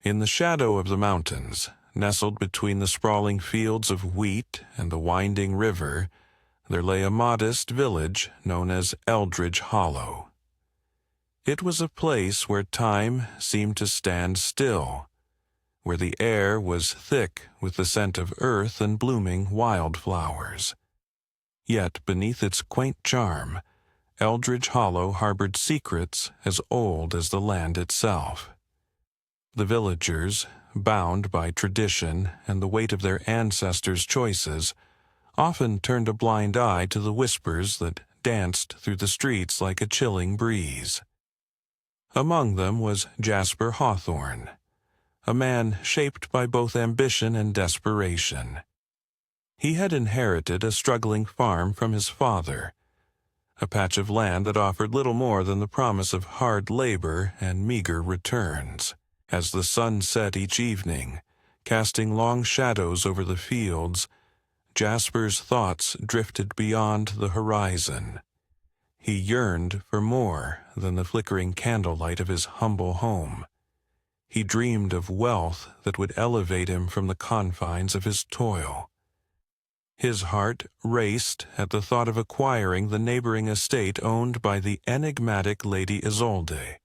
In the shadow of the mountains, nestled between the sprawling fields of wheat and the winding river, there lay a modest village known as Eldridge Hollow. It was a place where time seemed to stand still, where the air was thick with the scent of earth and blooming wildflowers. Yet beneath its quaint charm, Eldridge Hollow harbored secrets as old as the land itself. The villagers, bound by tradition and the weight of their ancestors' choices, often turned a blind eye to the whispers that danced through the streets like a chilling breeze. Among them was Jasper Hawthorne, a man shaped by both ambition and desperation. He had inherited a struggling farm from his father, a patch of land that offered little more than the promise of hard labor and meager returns. As the sun set each evening, casting long shadows over the fields, Jasper's thoughts drifted beyond the horizon. He yearned for more than the flickering candlelight of his humble home. He dreamed of wealth that would elevate him from the confines of his toil. His heart raced at the thought of acquiring the neighboring estate owned by the enigmatic Lady Isolde,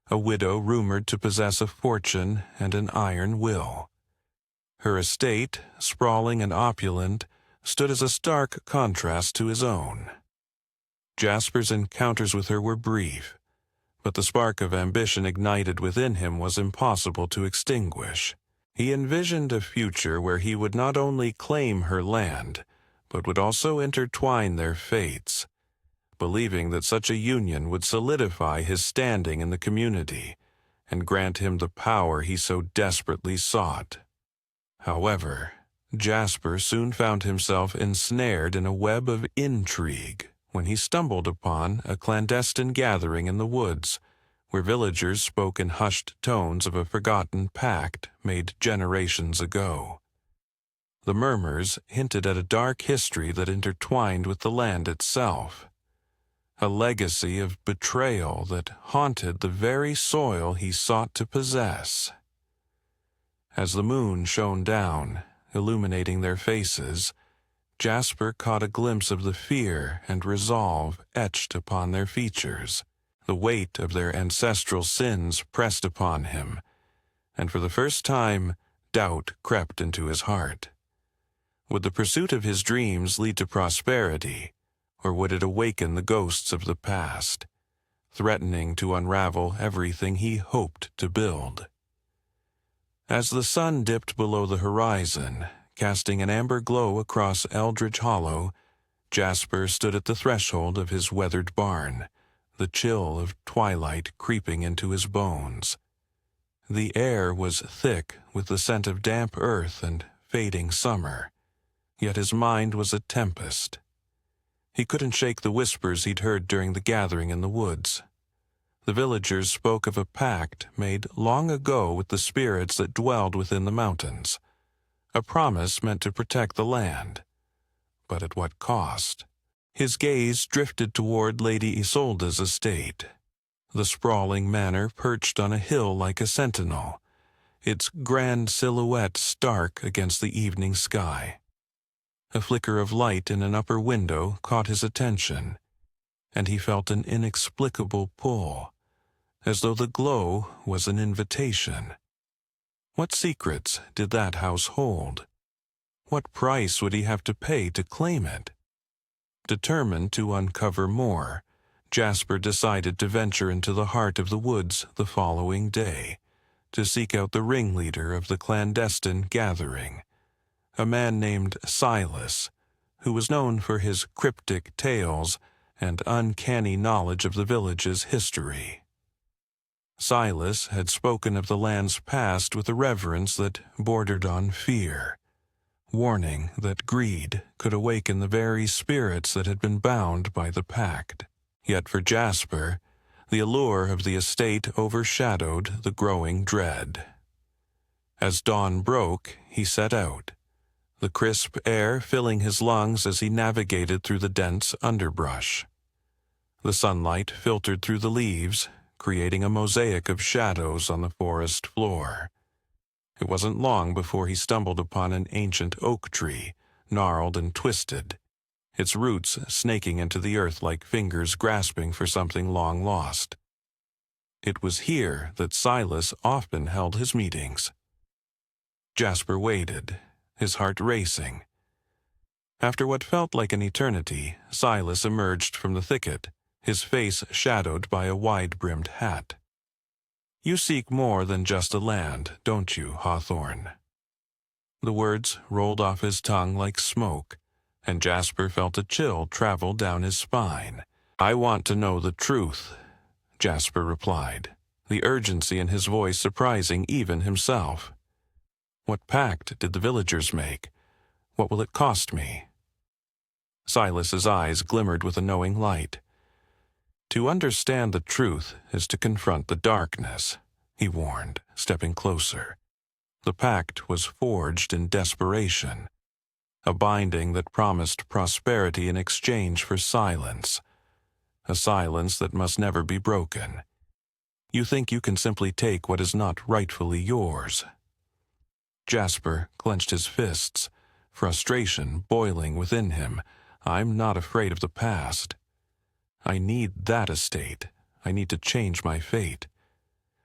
a widow rumored to possess a fortune and an iron will. Her estate, sprawling and opulent, stood as a stark contrast to his own. Jasper's encounters with her were brief, but the spark of ambition ignited within him was impossible to extinguish. He envisioned a future where he would not only claim her land, but would also intertwine their fates, believing that such a union would solidify his standing in the community and grant him the power he so desperately sought. However, Jasper soon found himself ensnared in a web of intrigue when he stumbled upon a clandestine gathering in the woods, where villagers spoke in hushed tones of a forgotten pact made generations ago. The murmurs hinted at a dark history that intertwined with the land itself, a legacy of betrayal that haunted the very soil he sought to possess. As the moon shone down, illuminating their faces, Jasper caught a glimpse of the fear and resolve etched upon their features. The weight of their ancestral sins pressed upon him, and for the first time, doubt crept into his heart. Would the pursuit of his dreams lead to prosperity, or would it awaken the ghosts of the past, threatening to unravel everything he hoped to build? As the sun dipped below the horizon, casting an amber glow across Eldridge Hollow, Jasper stood at the threshold of his weathered barn, the chill of twilight creeping into his bones. The air was thick with the scent of damp earth and fading summer, yet his mind was a tempest. He couldn't shake the whispers he'd heard during the gathering in the woods. The villagers spoke of a pact made long ago with the spirits that dwelled within the mountains, a promise meant to protect the land. But at what cost? His gaze drifted toward Lady Isolde's estate, the sprawling manor perched on a hill like a sentinel, its grand silhouette stark against the evening sky. A flicker of light in an upper window caught his attention, and he felt an inexplicable pull, as though the glow was an invitation. What secrets did that house hold? What price would he have to pay to claim it? Determined to uncover more, Jasper decided to venture into the heart of the woods the following day, to seek out the ringleader of the clandestine gathering, a man named Silas, who was known for his cryptic tales and uncanny knowledge of the village's history. Silas had spoken of the land's past with a reverence that bordered on fear, warning that greed could awaken the very spirits that had been bound by the pact. Yet for Jasper, the allure of the estate overshadowed the growing dread. As dawn broke, he set out, the crisp air filling his lungs as he navigated through the dense underbrush. The sunlight filtered through the leaves, creating a mosaic of shadows on the forest floor. It wasn't long before he stumbled upon an ancient oak tree, gnarled and twisted, its roots snaking into the earth like fingers grasping for something long lost. It was here that Silas often held his meetings. Jasper waited, his heart racing. After what felt like an eternity, Silas emerged from the thicket, his face shadowed by a wide-brimmed hat. "You seek more than just a land, don't you, Hawthorne?" The words rolled off his tongue like smoke, and Jasper felt a chill travel down his spine. "I want to know the truth," Jasper replied, the urgency in his voice surprising even himself. "What pact did the villagers make? What will it cost me?" Silas's eyes glimmered with a knowing light. "To understand the truth is to confront the darkness," he warned, stepping closer. The pact was forged in desperation, a binding that promised prosperity in exchange for silence, a silence that must never be broken. You think you can simply take what is not rightfully yours. Jasper clenched his fists, frustration boiling within him. "I'm not afraid of the past. I need that estate. I need to change my fate.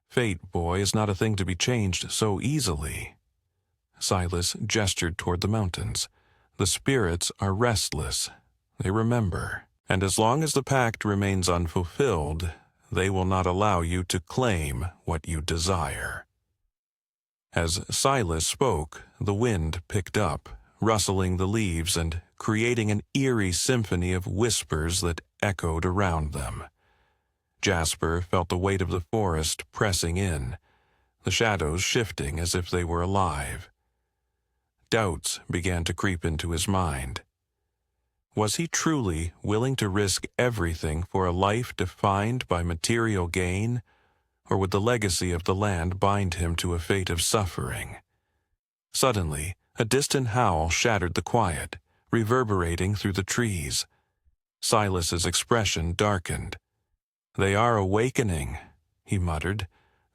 Fate, boy, is not a thing to be changed so easily." Silas gestured toward the mountains. "The spirits are restless. They remember. And as long as the pact remains unfulfilled, they will not allow you to claim what you desire." As Silas spoke, the wind picked up, rustling the leaves and creating an eerie symphony of whispers that echoed around them. Jasper felt the weight of the forest pressing in, the shadows shifting as if they were alive. Doubts began to creep into his mind. Was he truly willing to risk everything for a life defined by material gain, or would the legacy of the land bind him to a fate of suffering? Suddenly, a distant howl shattered the quiet, reverberating through the trees. Silas's expression darkened. "They are awakening," he muttered,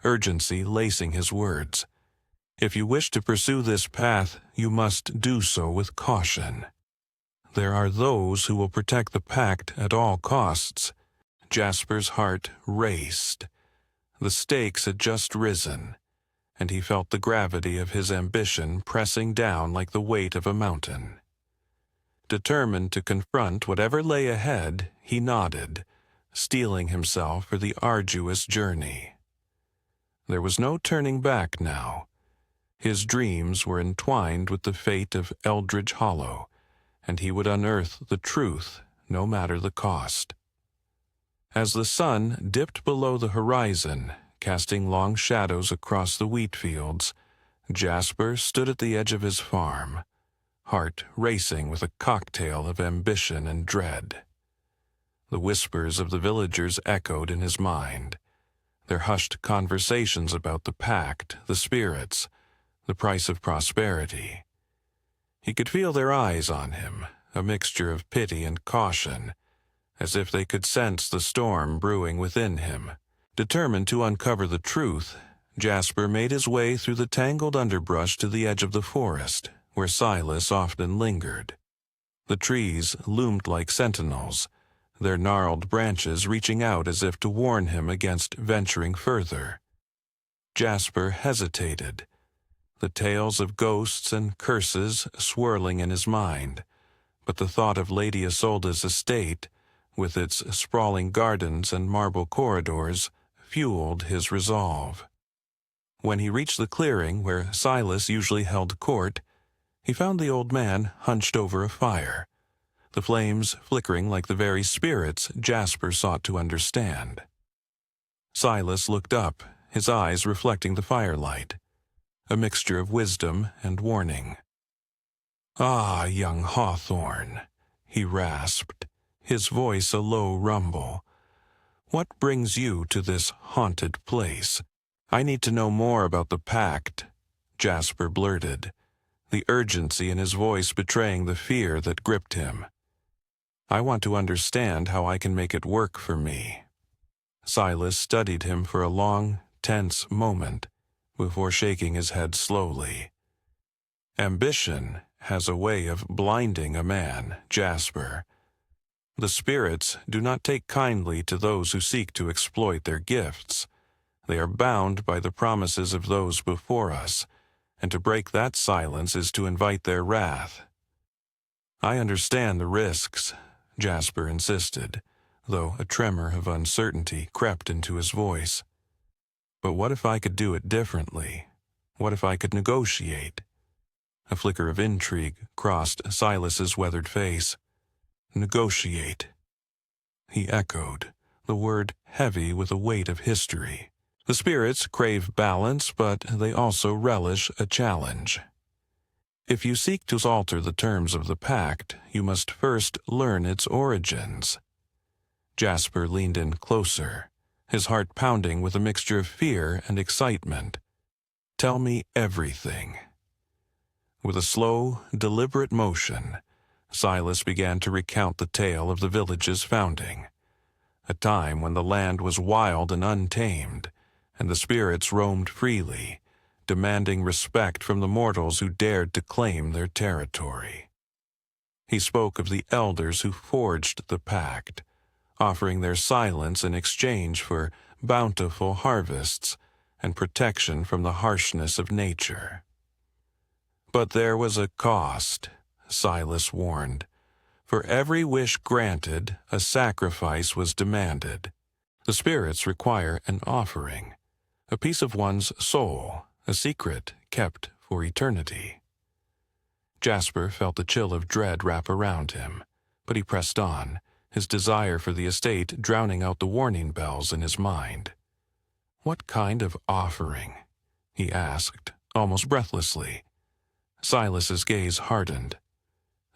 urgency lacing his words. "If you wish to pursue this path, you must do so with caution. There are those who will protect the pact at all costs." Jasper's heart raced. The stakes had just risen, and he felt the gravity of his ambition pressing down like the weight of a mountain. Determined to confront whatever lay ahead, he nodded, steeling himself for the arduous journey. There was no turning back now. His dreams were entwined with the fate of Eldridge Hollow, and he would unearth the truth, no matter the cost. As the sun dipped below the horizon, casting long shadows across the wheat fields, Jasper stood at the edge of his farm, heart racing with a cocktail of ambition and dread. The whispers of the villagers echoed in his mind, their hushed conversations about the pact, the spirits, the price of prosperity. He could feel their eyes on him, a mixture of pity and caution, as if they could sense the storm brewing within him. Determined to uncover the truth, Jasper made his way through the tangled underbrush to the edge of the forest, where Silas often lingered. The trees loomed like sentinels, their gnarled branches reaching out as if to warn him against venturing further. Jasper hesitated, the tales of ghosts and curses swirling in his mind, but the thought of Lady Isolde's estate, with its sprawling gardens and marble corridors, fueled his resolve. When he reached the clearing where Silas usually held court, he found the old man hunched over a fire, the flames flickering like the very spirits Jasper sought to understand. Silas looked up, his eyes reflecting the firelight, a mixture of wisdom and warning. "Ah, young Hawthorne," he rasped, his voice a low rumble. "What brings you to this haunted place?" "I need to know more about the pact," Jasper blurted, the urgency in his voice betraying the fear that gripped him. "I want to understand how I can make it work for me." Silas studied him for a long, tense moment, before shaking his head slowly. Ambition has a way of blinding a man, Jasper. The spirits do not take kindly to those who seek to exploit their gifts. They are bound by the promises of those before us, and to break that silence is to invite their wrath. I understand the risks, Jasper insisted, though a tremor of uncertainty crept into his voice. But what if I could do it differently? What if I could negotiate? A flicker of intrigue crossed Silas's weathered face. Negotiate. He echoed, the word heavy with a weight of history. The spirits crave balance, but they also relish a challenge. If you seek to alter the terms of the pact, you must first learn its origins. Jasper leaned in closer, his heart pounding with a mixture of fear and excitement. Tell me everything. With a slow, deliberate motion, Silas began to recount the tale of the village's founding, a time when the land was wild and untamed, and the spirits roamed freely, demanding respect from the mortals who dared to claim their territory. He spoke of the elders who forged the pact, offering their silence in exchange for bountiful harvests and protection from the harshness of nature. But there was a cost, Silas warned. For every wish granted, a sacrifice was demanded. The spirits require an offering, a piece of one's soul, a secret kept for eternity. Jasper felt a chill of dread wrap around him, but he pressed on, his desire for the estate drowning out the warning bells in his mind. "What kind of offering?" he asked, almost breathlessly. Silas's gaze hardened.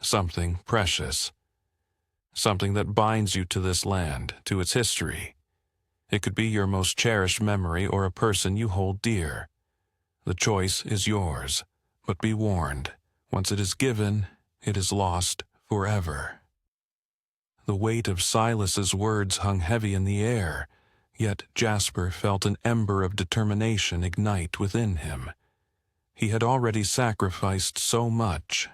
"Something precious. Something that binds you to this land, to its history. It could be your most cherished memory or a person you hold dear. The choice is yours, but be warned, once it is given, it is lost forever." The weight of Silas's words hung heavy in the air, yet Jasper felt an ember of determination ignite within him. He had already sacrificed so much.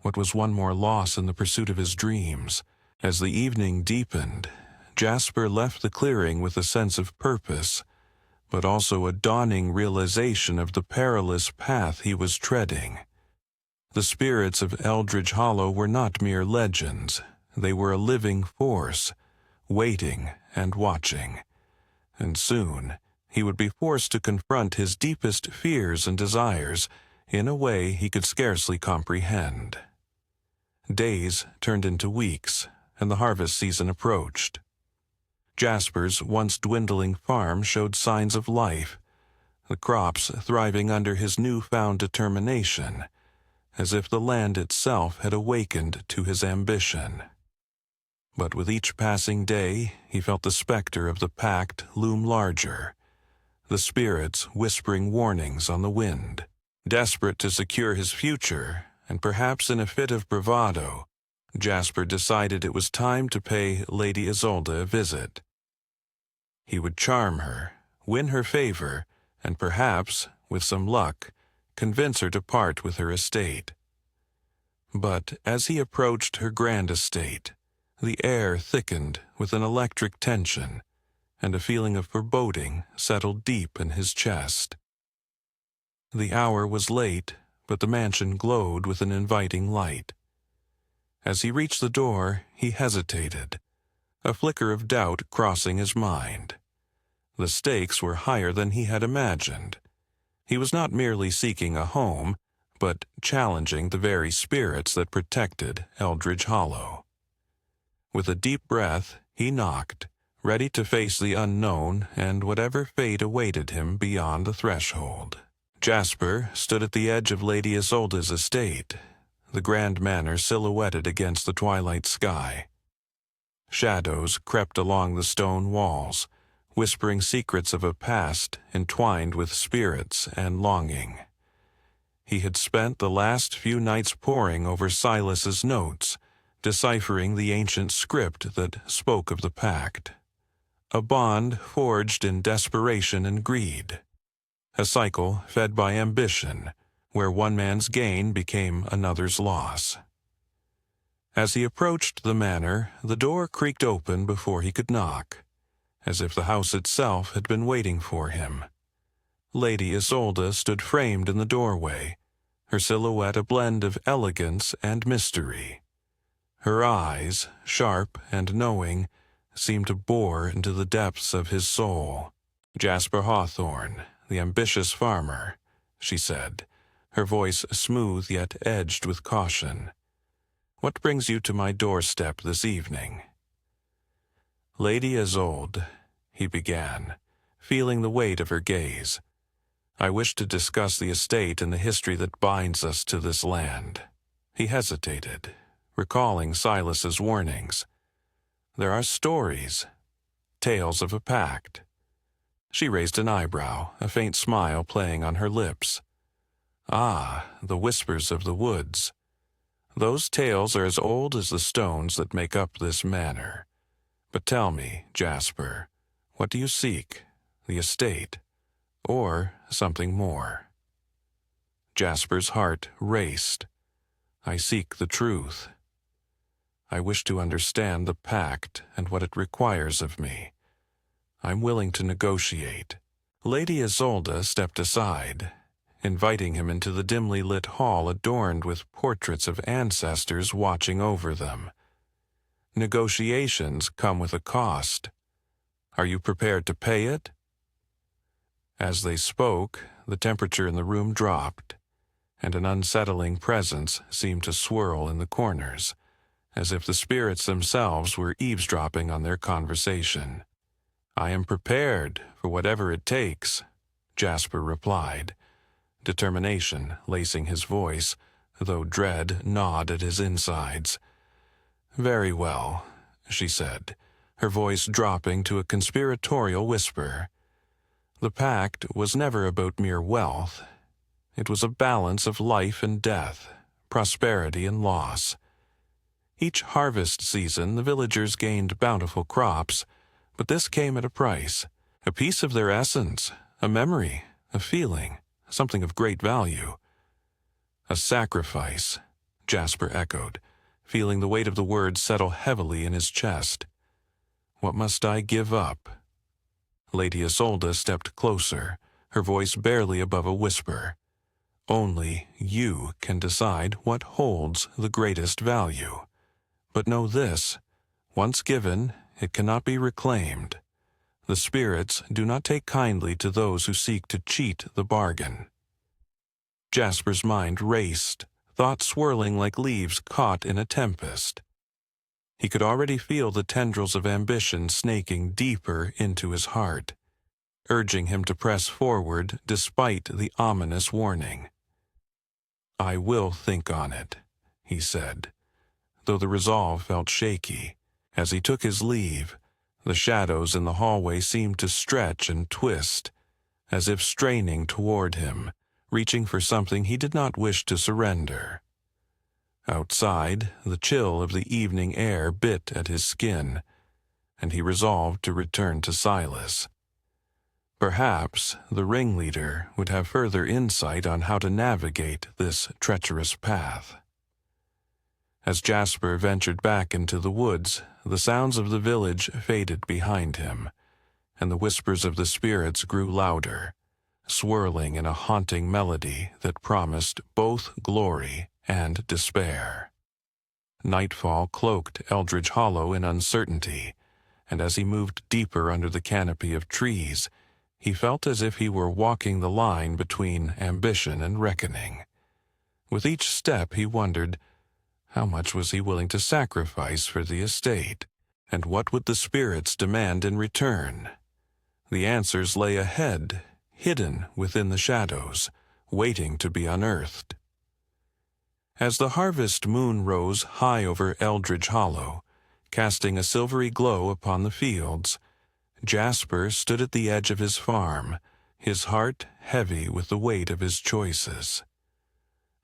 What was one more loss in the pursuit of his dreams? As the evening deepened, Jasper left the clearing with a sense of purpose, but also a dawning realization of the perilous path he was treading. The spirits of Eldridge Hollow were not mere legends. They were a living force, waiting and watching. And soon, he would be forced to confront his deepest fears and desires in a way he could scarcely comprehend. Days turned into weeks, and the harvest season approached. Jasper's once dwindling farm showed signs of life, the crops thriving under his newfound determination, as if the land itself had awakened to his ambition. But with each passing day, he felt the specter of the pact loom larger, the spirits whispering warnings on the wind. Desperate to secure his future, and perhaps in a fit of bravado, Jasper decided it was time to pay Lady Isolde a visit. He would charm her, win her favor, and perhaps, with some luck, convince her to part with her estate. But as he approached her grand estate, the air thickened with an electric tension, and a feeling of foreboding settled deep in his chest. The hour was late, but the mansion glowed with an inviting light. As he reached the door, he hesitated, a flicker of doubt crossing his mind. The stakes were higher than he had imagined. He was not merely seeking a home, but challenging the very spirits that protected Eldridge Hollow. With a deep breath, he knocked, ready to face the unknown and whatever fate awaited him beyond the threshold. Jasper stood at the edge of Lady Isolde's estate, the grand manor silhouetted against the twilight sky. Shadows crept along the stone walls, whispering secrets of a past entwined with spirits and longing. He had spent the last few nights poring over Silas's notes, deciphering the ancient script that spoke of the pact, a bond forged in desperation and greed. a cycle fed by ambition, where one man's gain became another's loss. As he approached the manor, the door creaked open before he could knock, as if the house itself had been waiting for him. Lady Isolde stood framed in the doorway, her silhouette a blend of elegance and mystery. Her eyes, sharp and knowing, seemed to bore into the depths of his soul. "Jasper Hawthorne, the ambitious farmer," she said, her voice smooth yet edged with caution. "What brings you to my doorstep this evening?" "Lady Isolde," he began, feeling the weight of her gaze, "I wish to discuss the estate and the history that binds us to this land." He hesitated, recalling Silas's warnings. "There are stories, tales of a pact." She raised an eyebrow, a faint smile playing on her lips. "Ah, the whispers of the woods. Those tales are as old as the stones that make up this manor. But tell me, Jasper, what do you seek? The estate, or something more?" Jasper's heart raced. "I seek the truth. I wish to understand the pact and what it requires of me. I'm willing to negotiate." Lady Isolde stepped aside, inviting him into the dimly lit hall adorned with portraits of ancestors watching over them. "Negotiations come with a cost. Are you prepared to pay it?" As they spoke, the temperature in the room dropped, and an unsettling presence seemed to swirl in the corners, as if the spirits themselves were eavesdropping on their conversation. "I am prepared for whatever it takes," Jasper replied, determination lacing his voice, though dread gnawed at his insides. "Very well," she said, her voice dropping to a conspiratorial whisper. "The pact was never about mere wealth. It was a balance of life and death, prosperity and loss. Each harvest season the villagers gained bountiful crops, but this came at a price, a piece of their essence, a memory, a feeling, something of great value." "A sacrifice," Jasper echoed, feeling the weight of the words settle heavily in his chest. "What must I give up?" Lady Isolde stepped closer, her voice barely above a whisper. "Only you can decide what holds the greatest value. But know this, once given, it cannot be reclaimed. The spirits do not take kindly to those who seek to cheat the bargain." Jasper's mind raced, thoughts swirling like leaves caught in a tempest. He could already feel the tendrils of ambition snaking deeper into his heart, urging him to press forward despite the ominous warning. "I will think on it," he said, though the resolve felt shaky. As he took his leave, the shadows in the hallway seemed to stretch and twist, as if straining toward him, reaching for something he did not wish to surrender. Outside, the chill of the evening air bit at his skin, and he resolved to return to Silas. Perhaps the ringleader would have further insight on how to navigate this treacherous path. As Jasper ventured back into the woods, the sounds of the village faded behind him, and the whispers of the spirits grew louder, swirling in a haunting melody that promised both glory and despair. Nightfall cloaked Eldridge Hollow in uncertainty, and as he moved deeper under the canopy of trees, he felt as if he were walking the line between ambition and reckoning. With each step he wondered, how much was he willing to sacrifice for the estate, and what would the spirits demand in return? The answers lay ahead, hidden within the shadows, waiting to be unearthed. As the harvest moon rose high over Eldridge Hollow, casting a silvery glow upon the fields, Jasper stood at the edge of his farm, his heart heavy with the weight of his choices.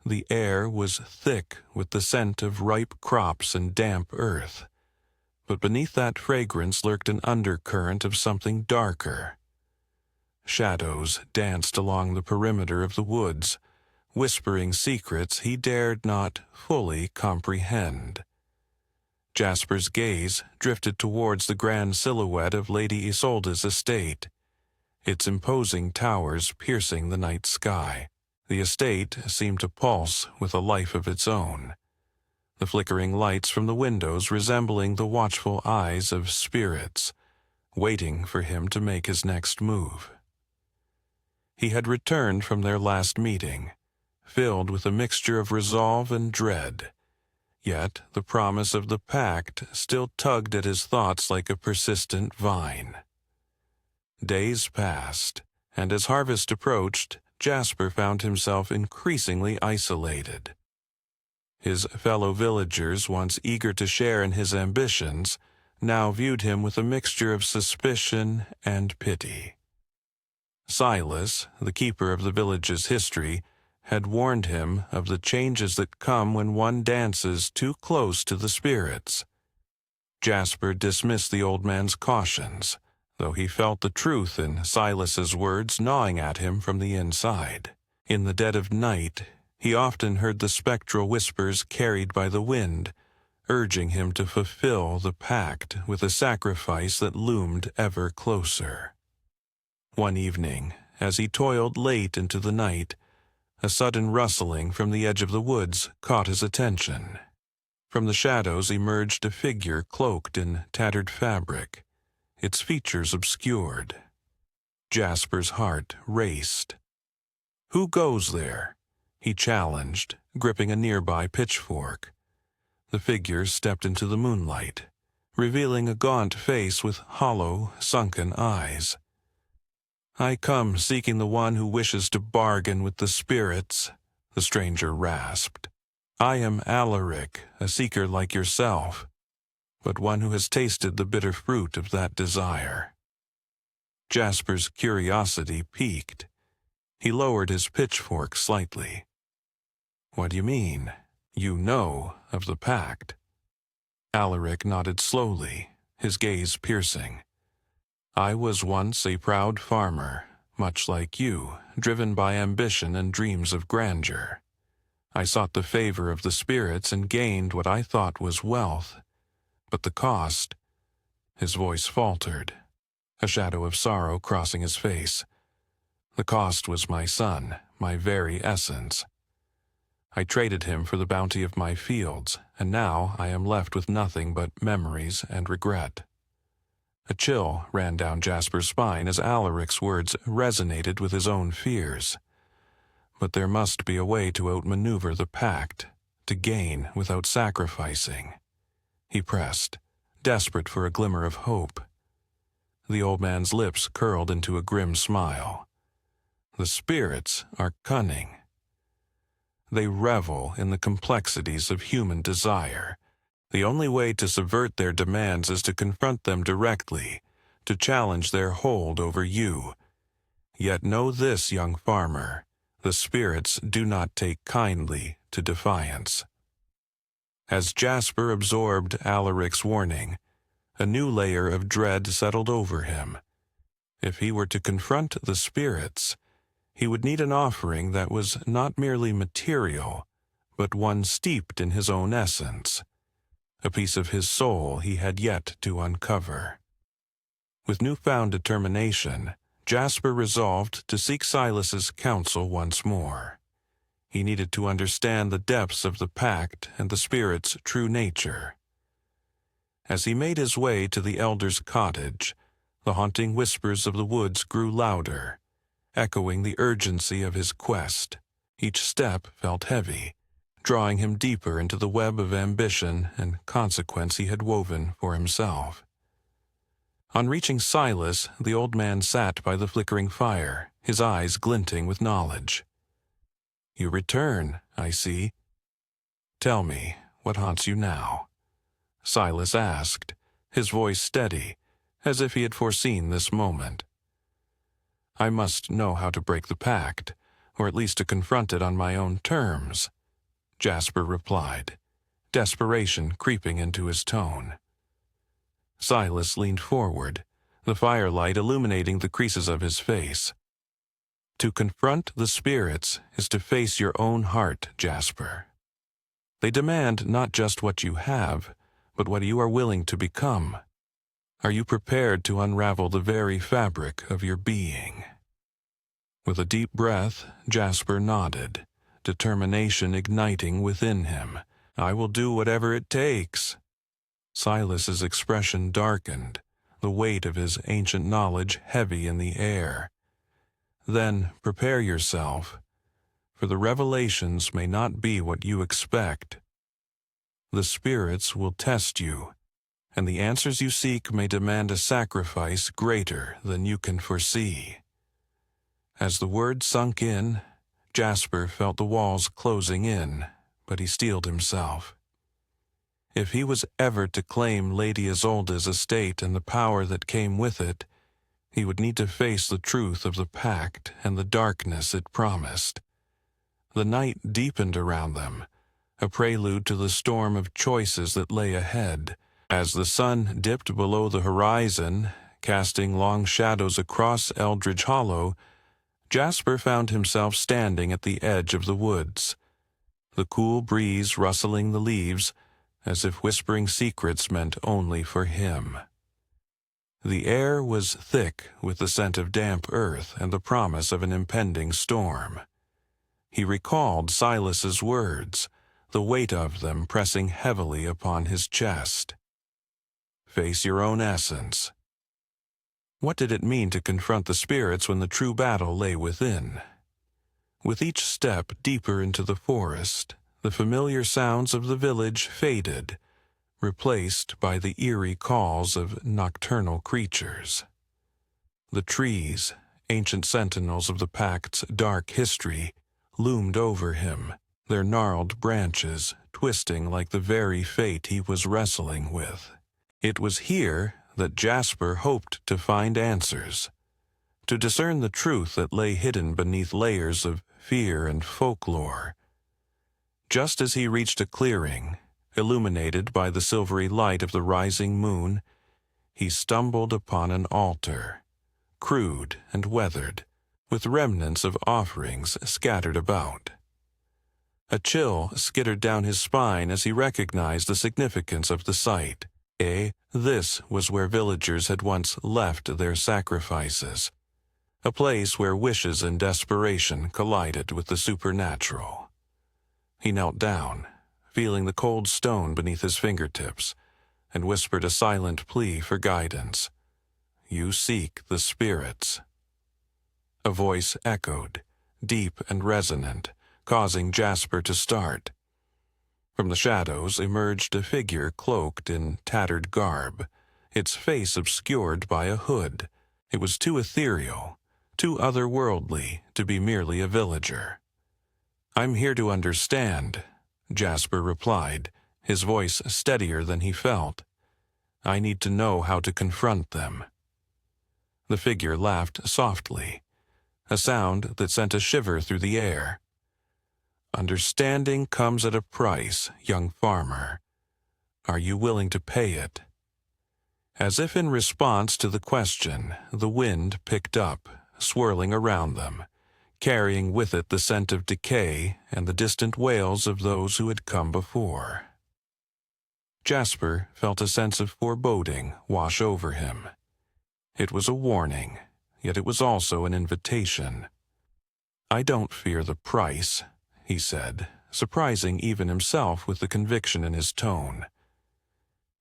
The air was thick with the scent of ripe crops and damp earth, but beneath that fragrance lurked an undercurrent of something darker. shadows danced along the perimeter of the woods, whispering secrets he dared not fully comprehend. Jasper's gaze drifted towards the grand silhouette of Lady Isolde's estate, its imposing towers piercing the night sky. The estate seemed to pulse with a life of its own, the flickering lights from the windows resembling the watchful eyes of spirits, waiting for him to make his next move. He had returned from their last meeting, filled with a mixture of resolve and dread, yet the promise of the pact still tugged at his thoughts like a persistent vine. Days passed, and as harvest approached, Jasper found himself increasingly isolated. His fellow villagers, once eager to share in his ambitions, now viewed him with a mixture of suspicion and pity. Silas, the keeper of the village's history, had warned him of the changes that come when one dances too close to the spirits. Jasper dismissed the old man's cautions, though he felt the truth in Silas's words gnawing at him from the inside. In the dead of night, he often heard the spectral whispers carried by the wind, urging him to fulfill the pact with a sacrifice that loomed ever closer. One evening, as he toiled late into the night, a sudden rustling from the edge of the woods caught his attention. From the shadows emerged a figure cloaked in tattered fabric, its features obscured. Jasper's heart raced. "Who goes there?" he challenged, gripping a nearby pitchfork. The figure stepped into the moonlight, revealing a gaunt face with hollow, sunken eyes. "I come seeking the one who wishes to bargain with the spirits," the stranger rasped. "I am Alaric, a seeker like yourself, but one who has tasted the bitter fruit of that desire." Jasper's curiosity piqued. He lowered his pitchfork slightly. "What do you mean? You know of the pact?" Alaric nodded slowly, his gaze piercing. "I was once a proud farmer, much like you, driven by ambition and dreams of grandeur. I sought the favor of the spirits and gained what I thought was wealth. But the cost—" His voice faltered, a shadow of sorrow crossing his face. "The cost was my son, my very essence. I traded him for the bounty of my fields, and now I am left with nothing but memories and regret." A chill ran down Jasper's spine as Alaric's words resonated with his own fears. But there must be a way to outmaneuver the pact, to gain without sacrificing. He pressed, desperate for a glimmer of hope. The old man's lips curled into a grim smile. "The spirits are cunning. They revel in the complexities of human desire. The only way to subvert their demands is to confront them directly, to challenge their hold over you. Yet know this, young farmer, the spirits do not take kindly to defiance." As Jasper absorbed Alaric's warning, a new layer of dread settled over him. If he were to confront the spirits, he would need an offering that was not merely material, but one steeped in his own essence, a piece of his soul he had yet to uncover. With newfound determination, Jasper resolved to seek Silas's counsel once more. He needed to understand the depths of the pact and the spirit's true nature. As he made his way to the elder's cottage, the haunting whispers of the woods grew louder, echoing the urgency of his quest. Each step felt heavy, drawing him deeper into the web of ambition and consequence he had woven for himself. On reaching Silas, the old man sat by the flickering fire, his eyes glinting with knowledge. "You return, I see. Tell me, what haunts you now?" Silas asked, his voice steady, as if he had foreseen this moment. "I must know how to break the pact, or at least to confront it on my own terms," Jasper replied, desperation creeping into his tone. Silas leaned forward, the firelight illuminating the creases of his face. To confront the spirits is to face your own heart, Jasper. They demand not just what you have, but what you are willing to become. Are you prepared to unravel the very fabric of your being? With a deep breath, Jasper nodded, determination igniting within him. I will do whatever it takes. Silas's expression darkened, the weight of his ancient knowledge heavy in the air. Then prepare yourself, for the revelations may not be what you expect. The spirits will test you, and the answers you seek may demand a sacrifice greater than you can foresee. As the word sunk in, Jasper felt the walls closing in, but he steeled himself. If he was ever to claim Lady Isolde's estate and the power that came with it, he would need to face the truth of the pact and the darkness it promised. The night deepened around them, a prelude to the storm of choices that lay ahead. As the sun dipped below the horizon, casting long shadows across Eldridge Hollow, Jasper found himself standing at the edge of the woods, the cool breeze rustling the leaves as if whispering secrets meant only for him. The air was thick with the scent of damp earth and the promise of an impending storm. He recalled Silas's words, the weight of them pressing heavily upon his chest. Face your own essence. What did it mean to confront the spirits when the true battle lay within? With each step deeper into the forest, the familiar sounds of the village faded, replaced by the eerie calls of nocturnal creatures. The trees, ancient sentinels of the pact's dark history, loomed over him, their gnarled branches twisting like the very fate he was wrestling with. It was here that Jasper hoped to find answers, to discern the truth that lay hidden beneath layers of fear and folklore. Just as he reached a clearing, illuminated by the silvery light of the rising moon, he stumbled upon an altar, crude and weathered, with remnants of offerings scattered about. A chill skittered down his spine as he recognized the significance of the sight. This was where villagers had once left their sacrifices, a place where wishes and desperation collided with the supernatural. He knelt down, feeling the cold stone beneath his fingertips, and whispered a silent plea for guidance. You seek the spirits. A voice echoed, deep and resonant, causing Jasper to start. From the shadows emerged a figure cloaked in tattered garb, its face obscured by a hood. It was too ethereal, too otherworldly to be merely a villager. I'm here to understand, Jasper replied, his voice steadier than he felt. I need to know how to confront them. The figure laughed softly, a sound that sent a shiver through the air. Understanding comes at a price, young farmer. Are you willing to pay it? As if in response to the question, the wind picked up, swirling around them, carrying with it the scent of decay and the distant wails of those who had come before. Jasper felt a sense of foreboding wash over him. It was a warning, yet it was also an invitation. I don't fear the price, he said, surprising even himself with the conviction in his tone.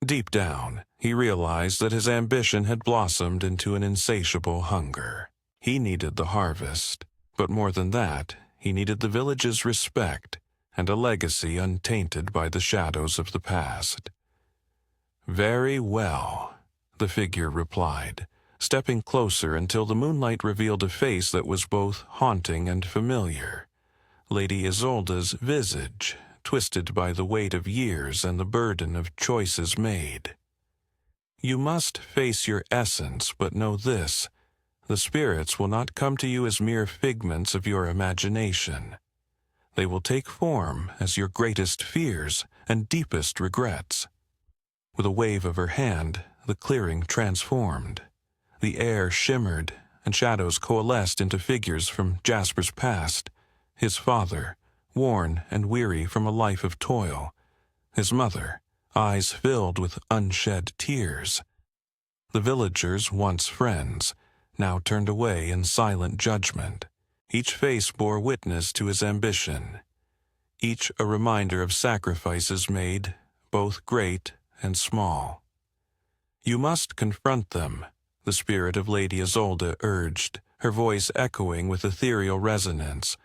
Deep down, he realized that his ambition had blossomed into an insatiable hunger. He needed the harvest, but more than that, he needed the village's respect and a legacy untainted by the shadows of the past. Very well, the figure replied, stepping closer until the moonlight revealed a face that was both haunting and familiar. Lady Isolde's visage, twisted by the weight of years and the burden of choices made. You must face your essence, but know this: the spirits will not come to you as mere figments of your imagination. They will take form as your greatest fears and deepest regrets. With a wave of her hand, the clearing transformed. The air shimmered, and shadows coalesced into figures from Jasper's past. His father, worn and weary from a life of toil. His mother, eyes filled with unshed tears. The villagers, once friends, now turned away in silent judgment. Each face bore witness to his ambition, each a reminder of sacrifices made, both great and small. "You must confront them," the spirit of Lady Isolde urged, her voice echoing with ethereal resonance.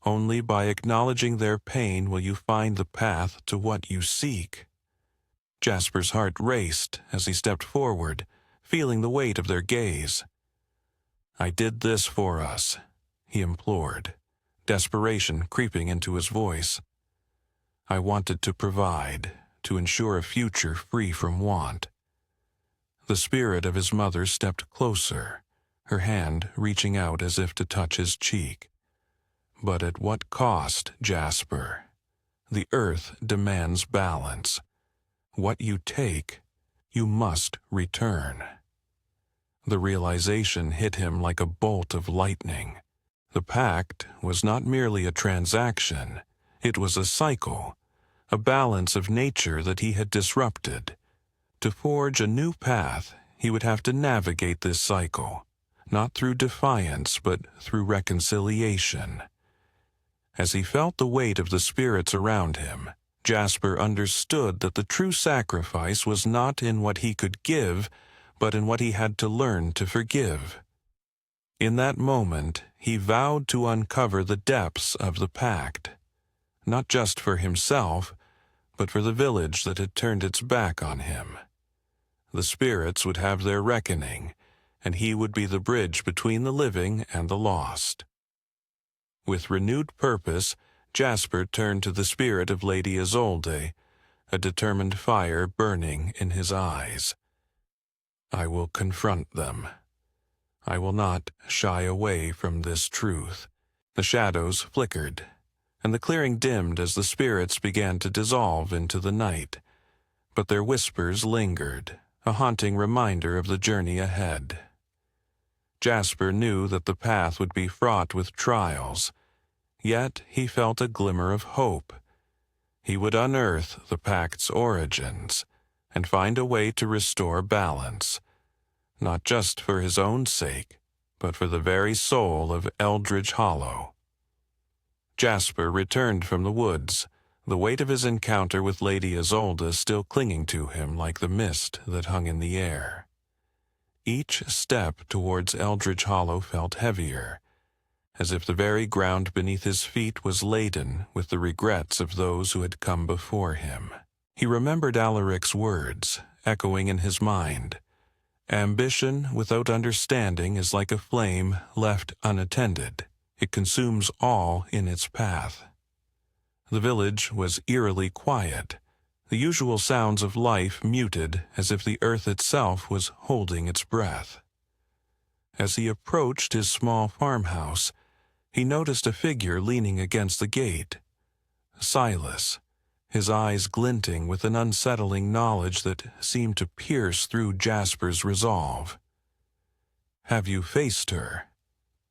"Only by acknowledging their pain will you find the path to what you seek." Jasper's heart raced as he stepped forward, feeling the weight of their gaze. "I did this for us," he implored, desperation creeping into his voice. "I wanted to provide, to ensure a future free from want." The spirit of his mother stepped closer, her hand reaching out as if to touch his cheek. "But at what cost, Jasper? The earth demands balance. What you take, you must return." The realization hit him like a bolt of lightning. The pact was not merely a transaction, it was a cycle, a balance of nature that he had disrupted. To forge a new path, he would have to navigate this cycle, not through defiance but through reconciliation. As he felt the weight of the spirits around him, Jasper understood that the true sacrifice was not in what he could give, but in what he had to learn to forgive. In that moment, he vowed to uncover the depths of the pact, not just for himself, but for the village that had turned its back on him. The spirits would have their reckoning, and he would be the bridge between the living and the lost. With renewed purpose, Jasper turned to the spirit of Lady Isolde, a determined fire burning in his eyes. "I will confront them. I will not shy away from this truth." The shadows flickered, and the clearing dimmed as the spirits began to dissolve into the night. But their whispers lingered, a haunting reminder of the journey ahead. Jasper knew that the path would be fraught with trials, yet he felt a glimmer of hope. He would unearth the pact's origins and find a way to restore balance, not just for his own sake, but for the very soul of Eldridge Hollow. Jasper returned from the woods, the weight of his encounter with Lady Isolde still clinging to him like the mist that hung in the air. Each step towards Eldridge Hollow felt heavier, as if the very ground beneath his feet was laden with the regrets of those who had come before him. He remembered Alaric's words, echoing in his mind. "Ambition without understanding is like a flame left unattended. It consumes all in its path." The village was eerily quiet, the usual sounds of life muted as if the earth itself was holding its breath. As he approached his small farmhouse, he noticed a figure leaning against the gate. Silas, his eyes glinting with an unsettling knowledge that seemed to pierce through Jasper's resolve. "Have you faced her?"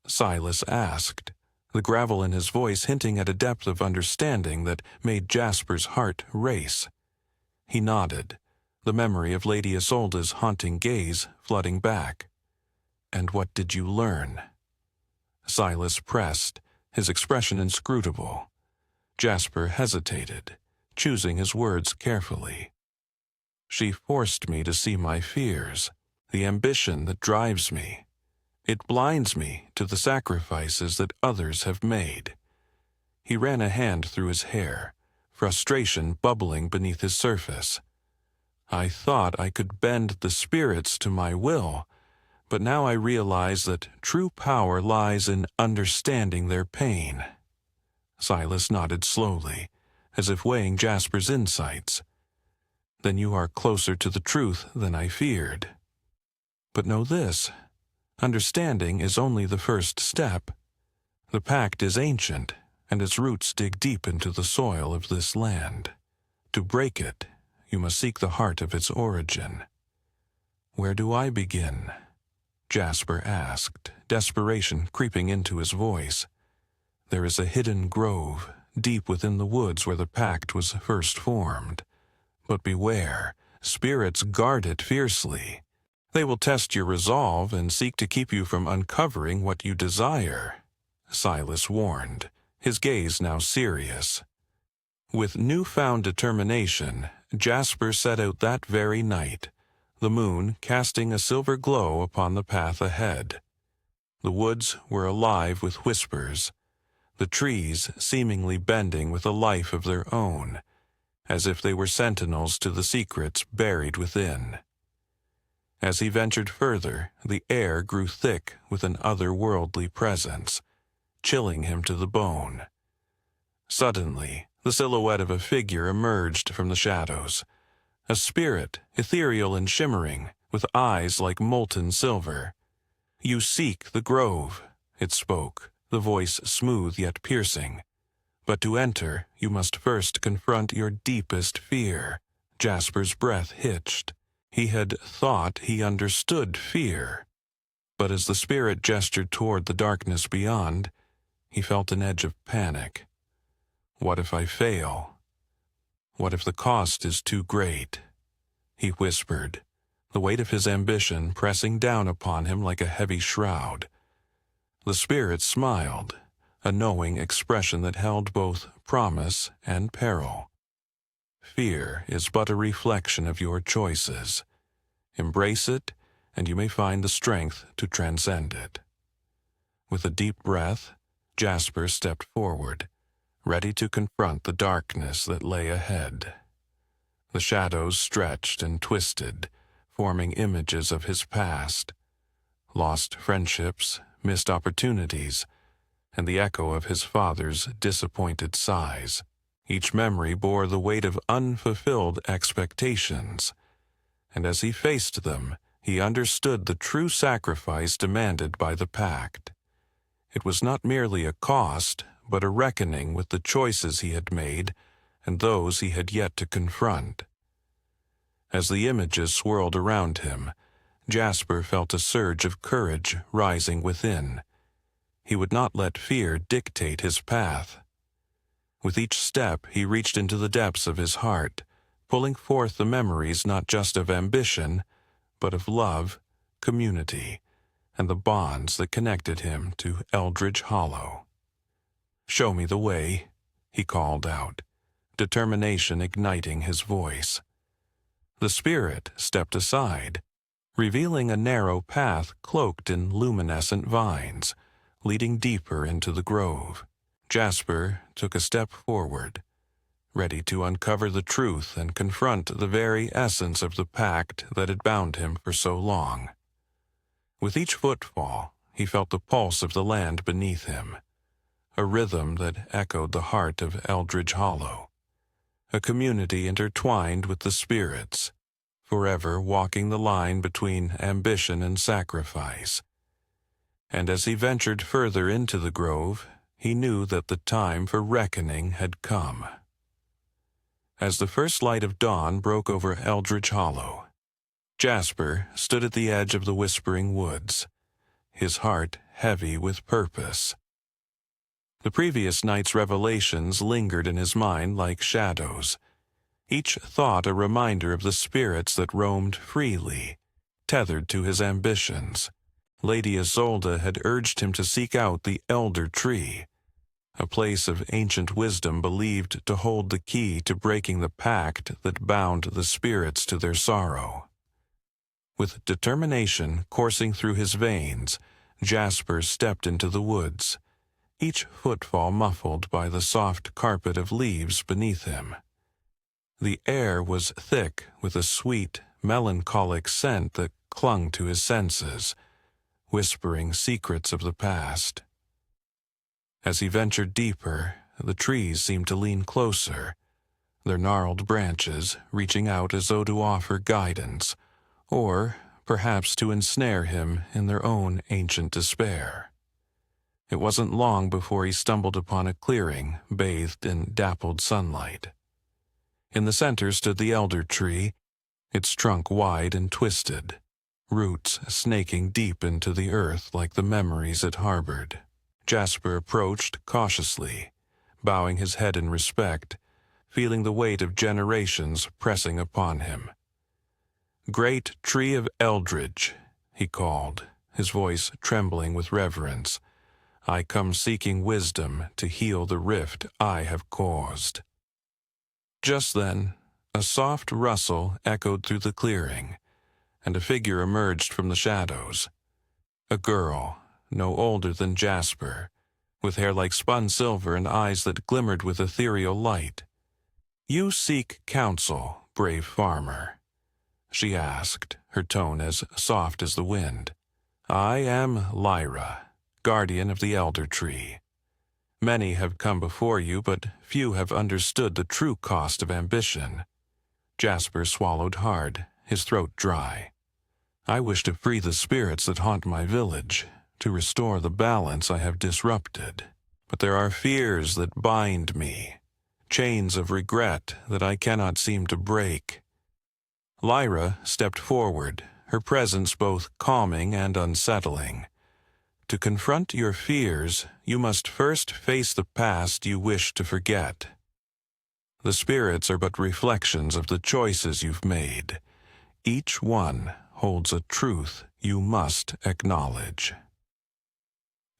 Silas asked, the gravel in his voice hinting at a depth of understanding that made Jasper's heart race. He nodded, the memory of Lady Isolde's haunting gaze flooding back. "And what did you learn?" Silas pressed, his expression inscrutable. Jasper hesitated, choosing his words carefully. "She forced me to see my fears, the ambition that drives me. It blinds me to the sacrifices that others have made." He ran a hand through his hair, frustration bubbling beneath his surface. "I thought I could bend the spirits to my will, but now I realize that true power lies in understanding their pain." Silas nodded slowly, as if weighing Jasper's insights. "Then you are closer to the truth than I feared. But know this. Understanding is only the first step. The pact is ancient, and its roots dig deep into the soil of this land. To break it, you must seek the heart of its origin. Where do I begin? Jasper asked, desperation creeping into his voice. "There is a hidden grove, deep within the woods where the pact was first formed. But beware, spirits guard it fiercely. They will test your resolve and seek to keep you from uncovering what you desire," Silas warned, his gaze now serious. With newfound determination, Jasper set out that very night, the moon casting a silver glow upon the path ahead. The woods were alive with whispers, the trees seemingly bending with a life of their own, as if they were sentinels to the secrets buried within. As he ventured further, the air grew thick with an otherworldly presence, chilling him to the bone. Suddenly, the silhouette of a figure emerged from the shadows, a spirit, ethereal and shimmering, with eyes like molten silver. "You seek the grove," it spoke, the voice smooth yet piercing. "But to enter, you must first confront your deepest fear." Jasper's breath hitched. He had thought he understood fear. But as the spirit gestured toward the darkness beyond, he felt an edge of panic. "What if I fail? What if the cost is too great?" he whispered, the weight of his ambition pressing down upon him like a heavy shroud. The spirit smiled, a knowing expression that held both promise and peril. "Fear is but a reflection of your choices. Embrace it, and you may find the strength to transcend it." With a deep breath, Jasper stepped forward, ready to confront the darkness that lay ahead. The shadows stretched and twisted, forming images of his past, lost friendships, missed opportunities, and the echo of his father's disappointed sighs. Each memory bore the weight of unfulfilled expectations, and as he faced them, he understood the true sacrifice demanded by the pact. It was not merely a cost, but a reckoning with the choices he had made and those he had yet to confront. As the images swirled around him, Jasper felt a surge of courage rising within. He would not let fear dictate his path. With each step, he reached into the depths of his heart, pulling forth the memories not just of ambition, but of love, community, and the bonds that connected him to Eldridge Hollow. "Show me the way," he called out, determination igniting his voice. The spirit stepped aside, revealing a narrow path cloaked in luminescent vines, leading deeper into the grove. Jasper took a step forward, ready to uncover the truth and confront the very essence of the pact that had bound him for so long. With each footfall, he felt the pulse of the land beneath him, a rhythm that echoed the heart of Eldridge Hollow, a community intertwined with the spirits, forever walking the line between ambition and sacrifice. And as he ventured further into the grove, he knew that the time for reckoning had come. As the first light of dawn broke over Eldridge Hollow, Jasper stood at the edge of the whispering woods, his heart heavy with purpose. The previous night's revelations lingered in his mind like shadows, each thought a reminder of the spirits that roamed freely, tethered to his ambitions. Lady Isolde had urged him to seek out the elder tree, a place of ancient wisdom believed to hold the key to breaking the pact that bound the spirits to their sorrow. With determination coursing through his veins, Jasper stepped into the woods, each footfall muffled by the soft carpet of leaves beneath him. The air was thick with a sweet, melancholic scent that clung to his senses, whispering secrets of the past. As he ventured deeper, the trees seemed to lean closer, their gnarled branches reaching out as though to offer guidance, or perhaps to ensnare him in their own ancient despair. It wasn't long before he stumbled upon a clearing bathed in dappled sunlight. In the center stood the elder tree, its trunk wide and twisted, roots snaking deep into the earth like the memories it harbored. Jasper approached cautiously, bowing his head in respect, feeling the weight of generations pressing upon him. "Great tree of Eldridge," he called, his voice trembling with reverence, "I come seeking wisdom to heal the rift I have caused." Just then, a soft rustle echoed through the clearing, and a figure emerged from the shadows. A girl, no older than Jasper, with hair like spun silver and eyes that glimmered with ethereal light. "You seek counsel, brave farmer?" she asked, her tone as soft as the wind. "I am Lyra, guardian of the elder tree. Many have come before you, but few have understood the true cost of ambition." Jasper swallowed hard, his throat dry. "I wish to free the spirits that haunt my village, to restore the balance I have disrupted. But there are fears that bind me, chains of regret that I cannot seem to break." Lyra stepped forward, her presence both calming and unsettling. "To confront your fears, you must first face the past you wish to forget. The spirits are but reflections of the choices you've made. Each one holds a truth you must acknowledge."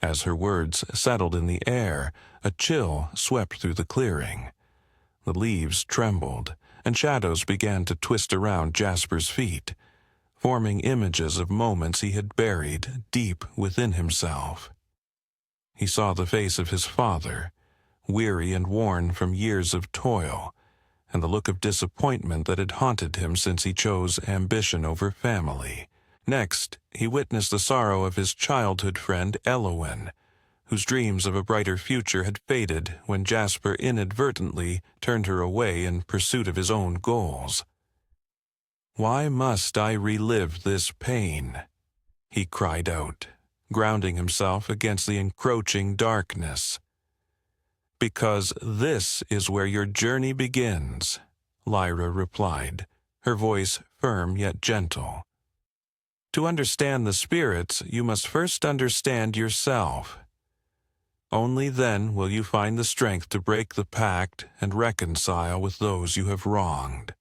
As her words settled in the air, a chill swept through the clearing. The leaves trembled, and shadows began to twist around Jasper's feet, forming images of moments he had buried deep within himself. He saw the face of his father, weary and worn from years of toil, and the look of disappointment that had haunted him since he chose ambition over family. Next, he witnessed the sorrow of his childhood friend Elowen, whose dreams of a brighter future had faded when Jasper inadvertently turned her away in pursuit of his own goals. "Why must I relive this pain?" he cried out, grounding himself against the encroaching darkness. "Because this is where your journey begins," Lyra replied, her voice firm yet gentle. "To understand the spirits, you must first understand yourself. Only then will you find the strength to break the pact and reconcile with those you have wronged."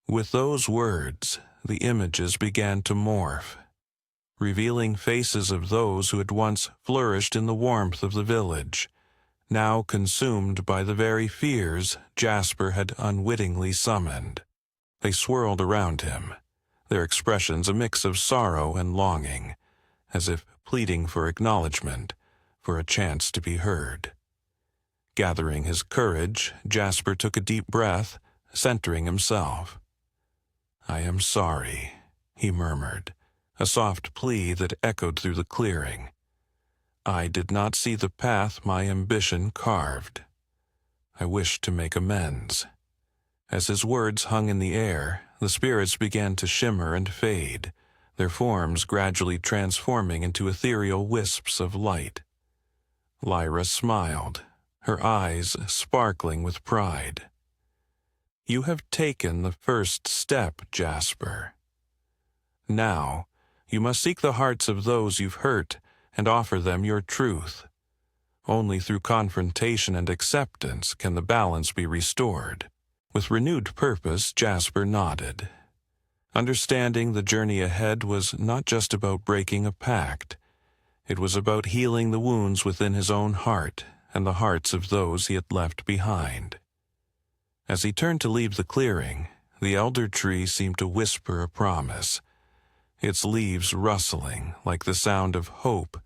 With those words, the images began to morph, revealing faces of those who had once flourished in the warmth of the village, now consumed by the very fears Jasper had unwittingly summoned. They swirled around him, their expressions a mix of sorrow and longing, as if pleading for acknowledgement, for a chance to be heard. Gathering his courage, Jasper took a deep breath, centering himself. "I am sorry," he murmured, a soft plea that echoed through the clearing. "I did not see the path my ambition carved. I wish to make amends." As his words hung in the air, the spirits began to shimmer and fade, their forms gradually transforming into ethereal wisps of light. Lyra smiled, her eyes sparkling with pride. "You have taken the first step, Jasper. Now, you must seek the hearts of those you've hurt and offer them your truth. Only through confrontation and acceptance can the balance be restored." With renewed purpose, Jasper nodded. Understanding the journey ahead was not just about breaking a pact. It was about healing the wounds within his own heart and the hearts of those he had left behind. As he turned to leave the clearing, the elder tree seemed to whisper a promise, its leaves rustling like the sound of hope,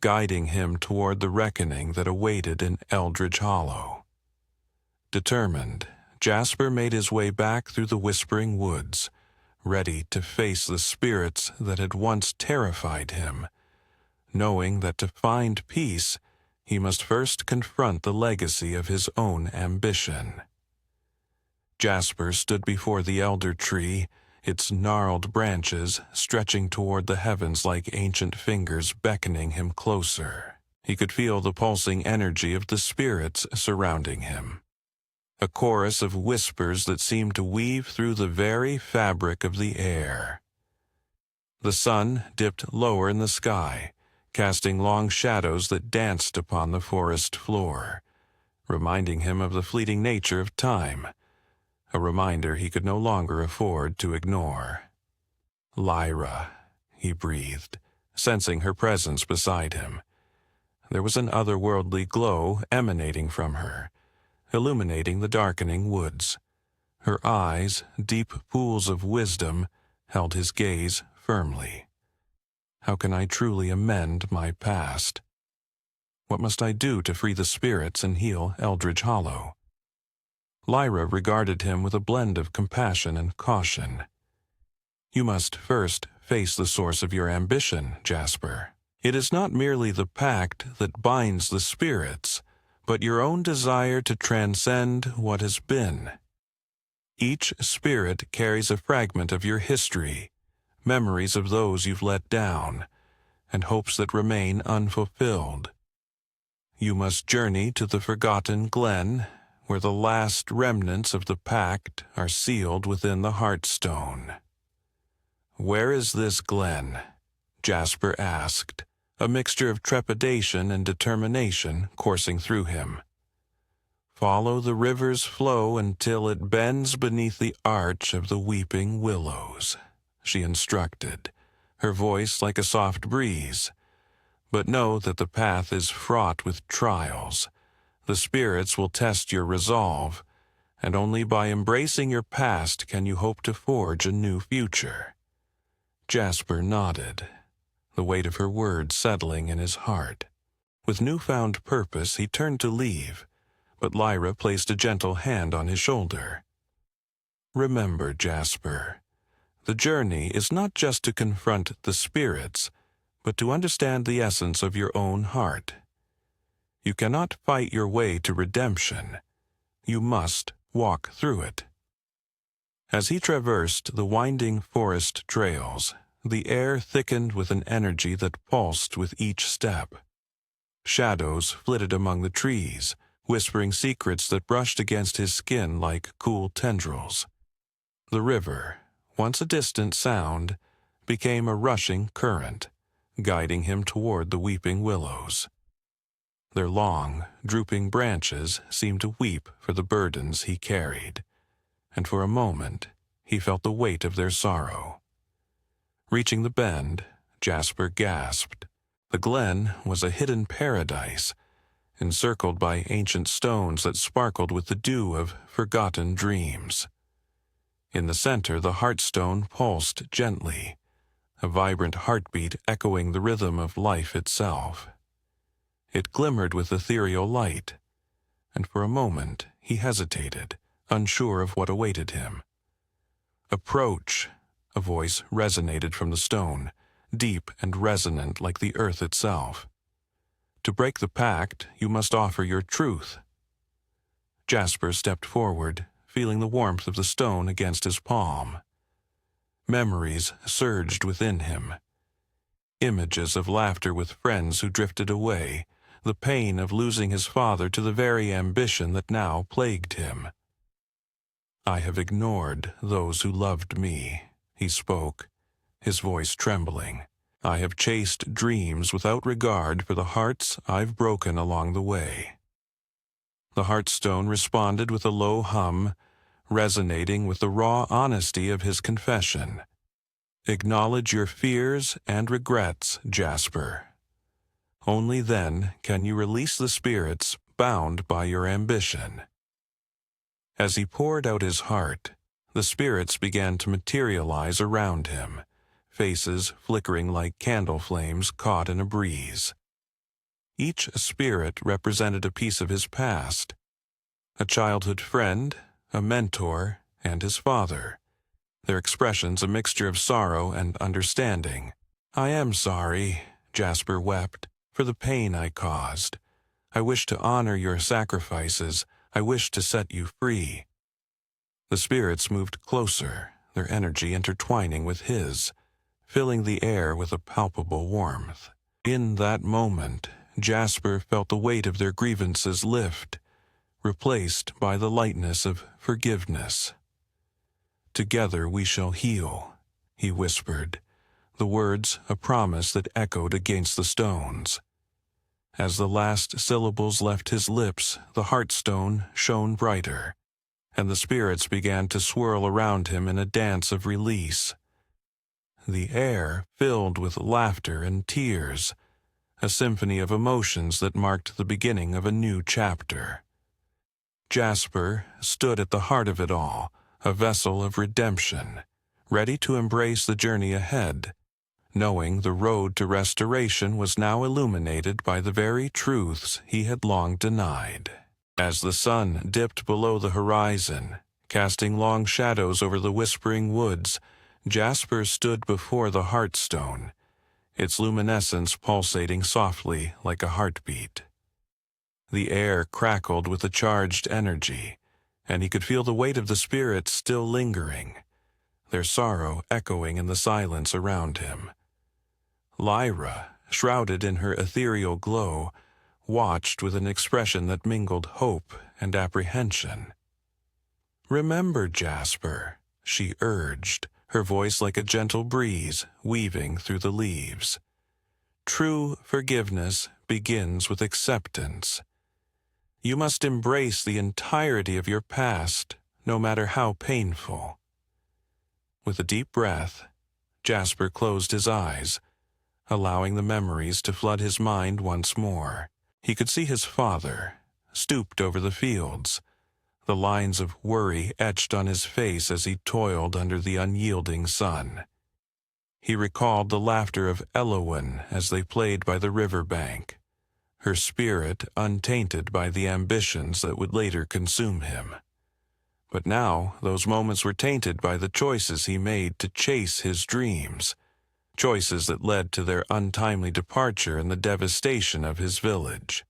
guiding him toward the reckoning that awaited in Eldridge Hollow. Determined, Jasper made his way back through the whispering woods, ready to face the spirits that had once terrified him, knowing that to find peace, he must first confront the legacy of his own ambition. Jasper stood before the elder tree, its gnarled branches stretching toward the heavens like ancient fingers beckoning him closer. He could feel the pulsing energy of the spirits surrounding him, a chorus of whispers that seemed to weave through the very fabric of the air. The sun dipped lower in the sky, casting long shadows that danced upon the forest floor, reminding him of the fleeting nature of time, a reminder he could no longer afford to ignore. "Lyra," he breathed, sensing her presence beside him. There was an otherworldly glow emanating from her, illuminating the darkening woods. Her eyes, deep pools of wisdom, held his gaze firmly. How can I truly amend my past? What must I do to free the spirits and heal Eldridge Hollow? Lyra regarded him with a blend of compassion and caution. "You must first face the source of your ambition, Jasper. It is not merely the pact that binds the spirits, but your own desire to transcend what has been. Each spirit carries a fragment of your history, memories of those you've let down, and hopes that remain unfulfilled. You must journey to the forgotten glen, where the last remnants of the pact are sealed within the Heartstone." "Where is this glen?" Jasper asked, a mixture of trepidation and determination coursing through him. "Follow the river's flow until it bends beneath the arch of the weeping willows," she instructed, her voice like a soft breeze. "But know that the path is fraught with trials. The spirits will test your resolve, and only by embracing your past can you hope to forge a new future." Jasper nodded, the weight of her words settling in his heart. With newfound purpose, he turned to leave, but Lyra placed a gentle hand on his shoulder. "Remember, Jasper, the journey is not just to confront the spirits, but to understand the essence of your own heart. You cannot fight your way to redemption. You must walk through it." As he traversed the winding forest trails, the air thickened with an energy that pulsed with each step. Shadows flitted among the trees, whispering secrets that brushed against his skin like cool tendrils. The river, once a distant sound, became a rushing current, guiding him toward the weeping willows. Their long, drooping branches seemed to weep for the burdens he carried, and for a moment he felt the weight of their sorrow. Reaching the bend, Jasper gasped. The glen was a hidden paradise, encircled by ancient stones that sparkled with the dew of forgotten dreams. In the center, the Heartstone pulsed gently, a vibrant heartbeat echoing the rhythm of life itself. It glimmered with ethereal light, and for a moment he hesitated, unsure of what awaited him. "Approach," a voice resonated from the stone, deep and resonant like the earth itself. "To break the pact, you must offer your truth." Jasper stepped forward, feeling the warmth of the stone against his palm. Memories surged within him. Images of laughter with friends who drifted away, the pain of losing his father to the very ambition that now plagued him. "I have ignored those who loved me," he spoke, his voice trembling. "I have chased dreams without regard for the hearts I've broken along the way." The Heartstone responded with a low hum, resonating with the raw honesty of his confession. "Acknowledge your fears and regrets, Jasper. Only then can you release the spirits bound by your ambition." As he poured out his heart, the spirits began to materialize around him, faces flickering like candle flames caught in a breeze. Each spirit represented a piece of his past: a childhood friend, a mentor, and his father, their expressions a mixture of sorrow and understanding. "I am sorry," Jasper wept, "for the pain I caused. I wish to honor your sacrifices. I wish to set you free." The spirits moved closer, their energy intertwining with his, filling the air with a palpable warmth. In that moment, Jasper felt the weight of their grievances lift, replaced by the lightness of forgiveness. "Together we shall heal," he whispered, the words a promise that echoed against the stones. As the last syllables left his lips, the heartstone shone brighter, and the spirits began to swirl around him in a dance of release. The air filled with laughter and tears, a symphony of emotions that marked the beginning of a new chapter. Jasper stood at the heart of it all, a vessel of redemption, ready to embrace the journey ahead, knowing the road to restoration was now illuminated by the very truths he had long denied. As the sun dipped below the horizon, casting long shadows over the whispering woods, Jasper stood before the Heartstone, its luminescence pulsating softly like a heartbeat. The air crackled with the charged energy, and he could feel the weight of the spirits still lingering, their sorrow echoing in the silence around him. Lyra, shrouded in her ethereal glow, watched with an expression that mingled hope and apprehension. "Remember, Jasper," she urged, her voice like a gentle breeze weaving through the leaves. "True forgiveness begins with acceptance. You must embrace the entirety of your past, no matter how painful." With a deep breath, Jasper closed his eyes, allowing the memories to flood his mind once more. He could see his father, stooped over the fields, the lines of worry etched on his face as he toiled under the unyielding sun. He recalled the laughter of Elowen as they played by the river bank, her spirit untainted by the ambitions that would later consume him. But now those moments were tainted by the choices he made to chase his dreams, choices that led to their untimely departure and the devastation of his village.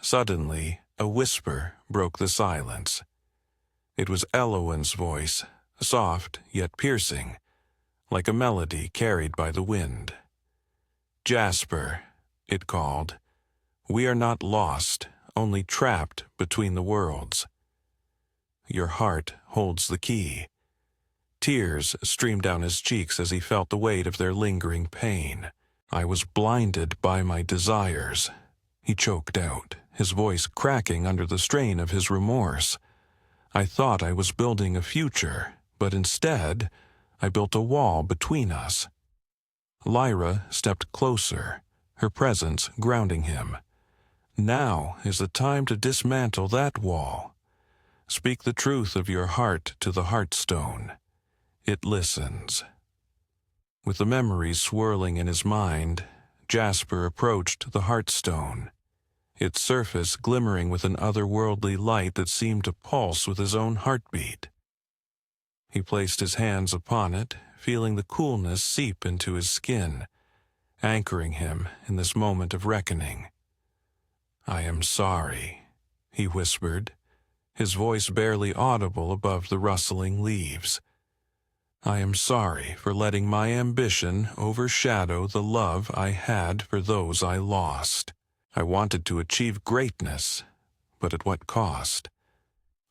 Suddenly, a whisper broke the silence. It was Elowen's voice, soft yet piercing, like a melody carried by the wind. "Jasper," it called, "we are not lost, only trapped between the worlds. Your heart holds the key." Tears streamed down his cheeks as he felt the weight of their lingering pain. "I was blinded by my desires," he choked out, his voice cracking under the strain of his remorse. "I thought I was building a future, but instead, I built a wall between us." Lyra stepped closer, her presence grounding him. "Now is the time to dismantle that wall. Speak the truth of your heart to the Heartstone. It listens." With the memories swirling in his mind, Jasper approached the Heartstone, its surface glimmering with an otherworldly light that seemed to pulse with his own heartbeat. He placed his hands upon it, feeling the coolness seep into his skin, anchoring him in this moment of reckoning. "I am sorry," he whispered, his voice barely audible above the rustling leaves. "I am sorry for letting my ambition overshadow the love I had for those I lost. I wanted to achieve greatness, but at what cost?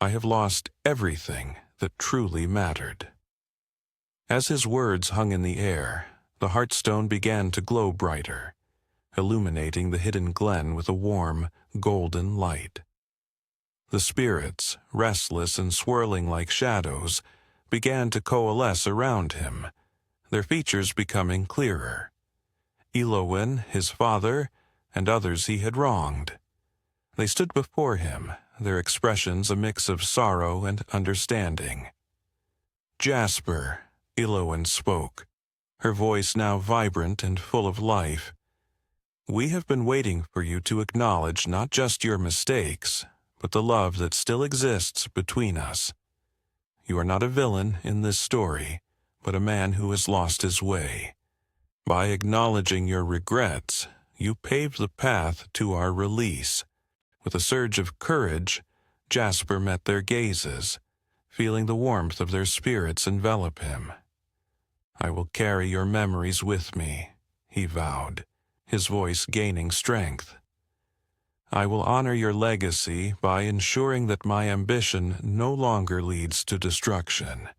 I have lost everything that truly mattered." As his words hung in the air, the Heartstone began to glow brighter, illuminating the hidden glen with a warm, golden light. The spirits, restless and swirling like shadows, began to coalesce around him, their features becoming clearer. Elowen, his father, and others he had wronged. They stood before him, their expressions a mix of sorrow and understanding. "Jasper," Elowen spoke, her voice now vibrant and full of life. "We have been waiting for you to acknowledge not just your mistakes, but the love that still exists between us. You are not a villain in this story, but a man who has lost his way. By acknowledging your regrets, you paved the path to our release." With a surge of courage, Jasper met their gazes, feeling the warmth of their spirits envelop him. "I will carry your memories with me," he vowed, his voice gaining strength. "I will honor your legacy by ensuring that my ambition no longer leads to destruction.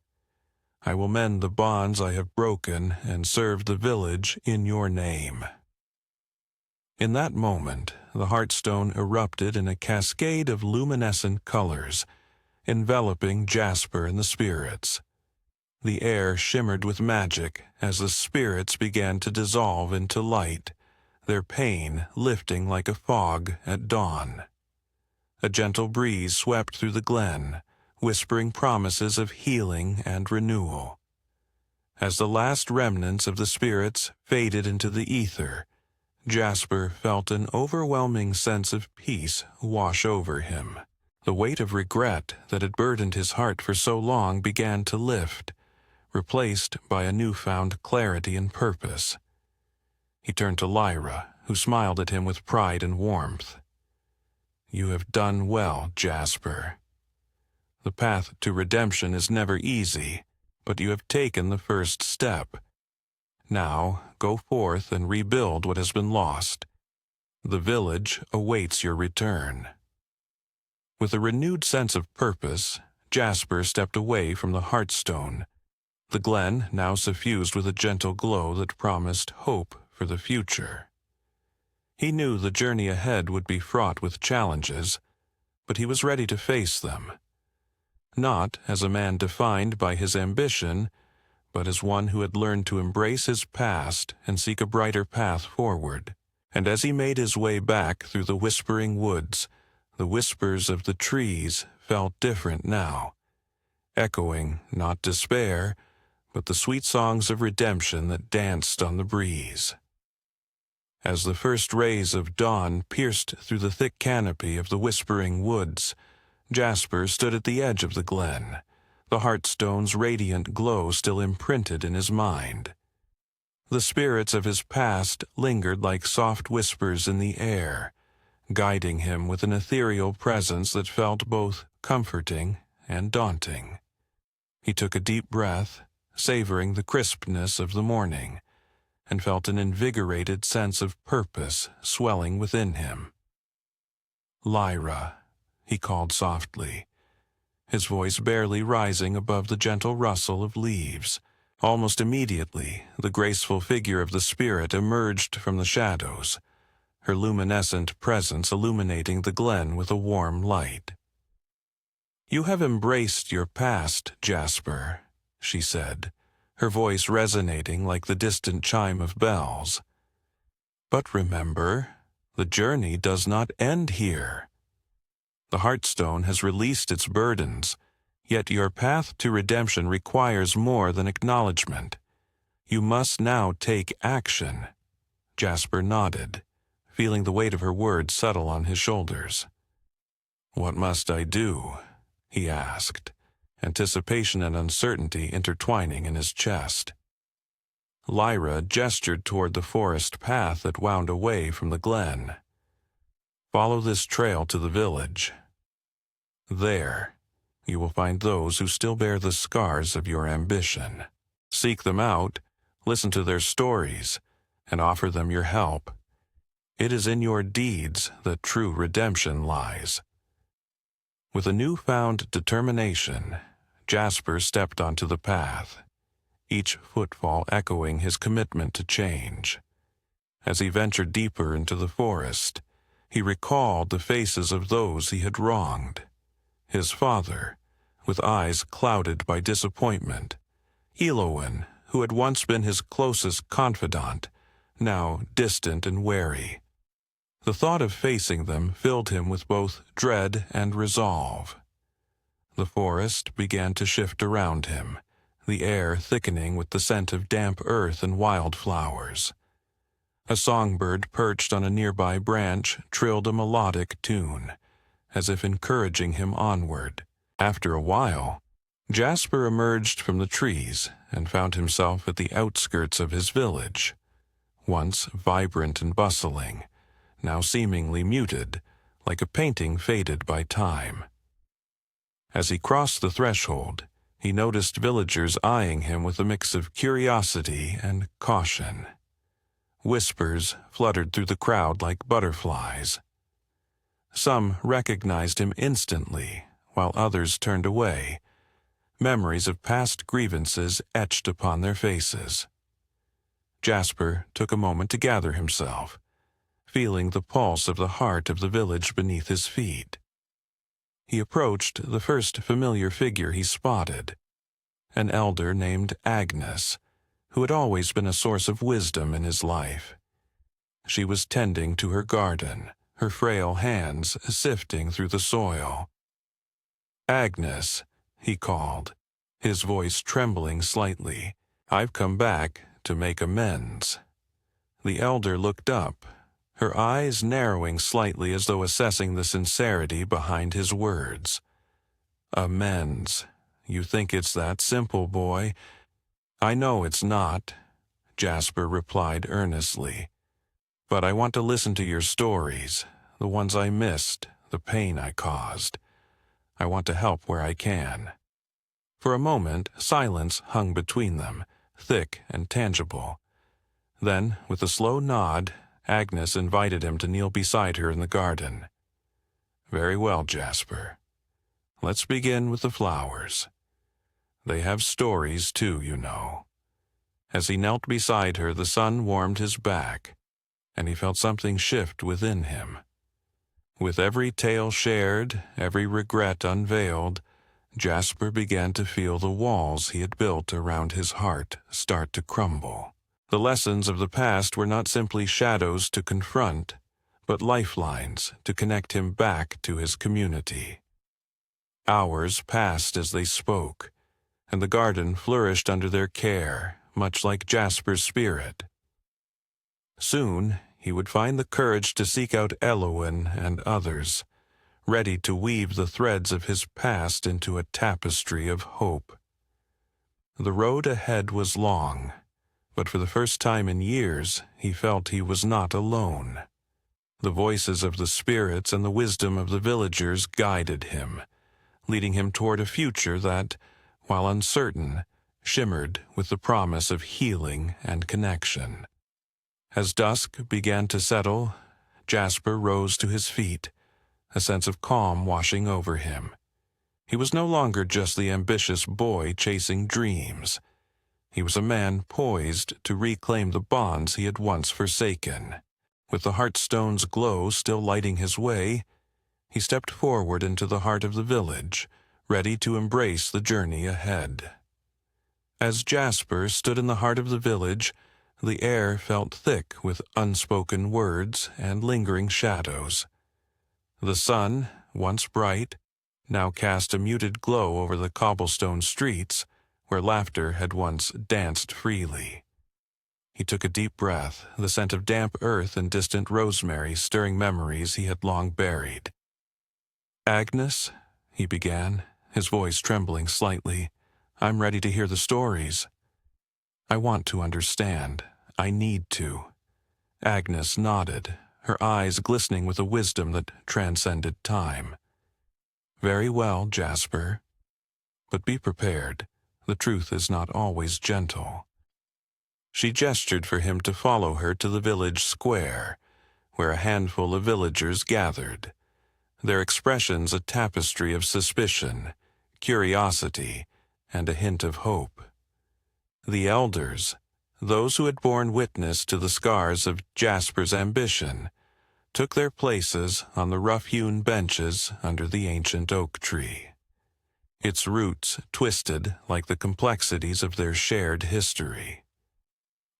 I will mend the bonds I have broken and serve the village in your name." In that moment, the Heartstone erupted in a cascade of luminescent colors, enveloping Jasper and the spirits. The air shimmered with magic as the spirits began to dissolve into light, their pain lifting like a fog at dawn. A gentle breeze swept through the glen, whispering promises of healing and renewal. As the last remnants of the spirits faded into the ether, Jasper felt an overwhelming sense of peace wash over him. The weight of regret that had burdened his heart for so long began to lift, replaced by a newfound clarity and purpose. He turned to Lyra, who smiled at him with pride and warmth. "You have done well, Jasper. The path to redemption is never easy, but you have taken the first step. Now, go forth and rebuild what has been lost. The village awaits your return." With a renewed sense of purpose, Jasper stepped away from the Heartstone, the glen now suffused with a gentle glow that promised hope for the future. He knew the journey ahead would be fraught with challenges, but he was ready to face them. Not as a man defined by his ambition, but as one who had learned to embrace his past and seek a brighter path forward. And as he made his way back through the whispering woods, the whispers of the trees felt different now, echoing not despair, but the sweet songs of redemption that danced on the breeze. As the first rays of dawn pierced through the thick canopy of the whispering woods, Jasper stood at the edge of the glen, the Heartstone's radiant glow still imprinted in his mind. The spirits of his past lingered like soft whispers in the air, guiding him with an ethereal presence that felt both comforting and daunting. He took a deep breath, savoring the crispness of the morning, and felt an invigorated sense of purpose swelling within him. "Lyra," he called softly, his voice barely rising above the gentle rustle of leaves. Almost immediately, the graceful figure of the spirit emerged from the shadows, her luminescent presence illuminating the glen with a warm light. "You have embraced your past, Jasper," she said, her voice resonating like the distant chime of bells. "But remember, the journey does not end here. The Heartstone has released its burdens, yet your path to redemption requires more than acknowledgement. You must now take action." Jasper nodded, feeling the weight of her words settle on his shoulders. "What must I do?" he asked, anticipation and uncertainty intertwining in his chest. Lyra gestured toward the forest path that wound away from the glen. "Follow this trail to the village. There, you will find those who still bear the scars of your ambition. Seek them out, listen to their stories, and offer them your help. It is in your deeds that true redemption lies." With a newfound determination, Jasper stepped onto the path, each footfall echoing his commitment to change. As he ventured deeper into the forest, he recalled the faces of those he had wronged. His father, with eyes clouded by disappointment; Elowen, who had once been his closest confidant, now distant and wary. The thought of facing them filled him with both dread and resolve. The forest began to shift around him, the air thickening with the scent of damp earth and wildflowers. A songbird perched on a nearby branch trilled a melodic tune, as if encouraging him onward. After a while, Jasper emerged from the trees and found himself at the outskirts of his village, once vibrant and bustling, now seemingly muted, like a painting faded by time. As he crossed the threshold, he noticed villagers eyeing him with a mix of curiosity and caution. Whispers fluttered through the crowd like butterflies. Some recognized him instantly, while others turned away, memories of past grievances etched upon their faces. Jasper took a moment to gather himself, feeling the pulse of the heart of the village beneath his feet. He approached the first familiar figure he spotted, an elder named Agnes, who had always been a source of wisdom in his life. She was tending to her garden, her frail hands sifting through the soil. "Agnes," he called, his voice trembling slightly, "I've come back to make amends." The elder looked up, her eyes narrowing slightly as though assessing the sincerity behind his words. "Amends. You think it's that simple, boy?" "I know it's not," Jasper replied earnestly. "But I want to listen to your stories, the ones I missed, the pain I caused. I want to help where I can." For a moment, silence hung between them, thick and tangible. Then, with a slow nod, Agnes invited him to kneel beside her in the garden. "Very well, Jasper. Let's begin with the flowers. They have stories, too, you know." As he knelt beside her, the sun warmed his back, and he felt something shift within him. With every tale shared, every regret unveiled, Jasper began to feel the walls he had built around his heart start to crumble. The lessons of the past were not simply shadows to confront, but lifelines to connect him back to his community. Hours passed as they spoke, and the garden flourished under their care, much like Jasper's spirit. Soon he would find the courage to seek out Elowen and others, ready to weave the threads of his past into a tapestry of hope. The road ahead was long, but for the first time in years he felt he was not alone. The voices of the spirits and the wisdom of the villagers guided him, leading him toward a future that, while uncertain, shimmered with the promise of healing and connection. As dusk began to settle, Jasper rose to his feet, a sense of calm washing over him. He was no longer just the ambitious boy chasing dreams. He was a man poised to reclaim the bonds he had once forsaken. With the Heartstone's glow still lighting his way, he stepped forward into the heart of the village, ready to embrace the journey ahead. As Jasper stood in the heart of the village, the air felt thick with unspoken words and lingering shadows. The sun, once bright, now cast a muted glow over the cobblestone streets, where laughter had once danced freely. He took a deep breath, the scent of damp earth and distant rosemary stirring memories he had long buried. "Agnes," he began, his voice trembling slightly, "I'm ready to hear the stories. I want to understand. I need to." Agnes nodded, her eyes glistening with a wisdom that transcended time. "Very well, Jasper. But be prepared. The truth is not always gentle." She gestured for him to follow her to the village square, where a handful of villagers gathered, their expressions a tapestry of suspicion, curiosity, and a hint of hope. The elders, those who had borne witness to the scars of Jasper's ambition, took their places on the rough-hewn benches under the ancient oak tree, its roots twisted like the complexities of their shared history.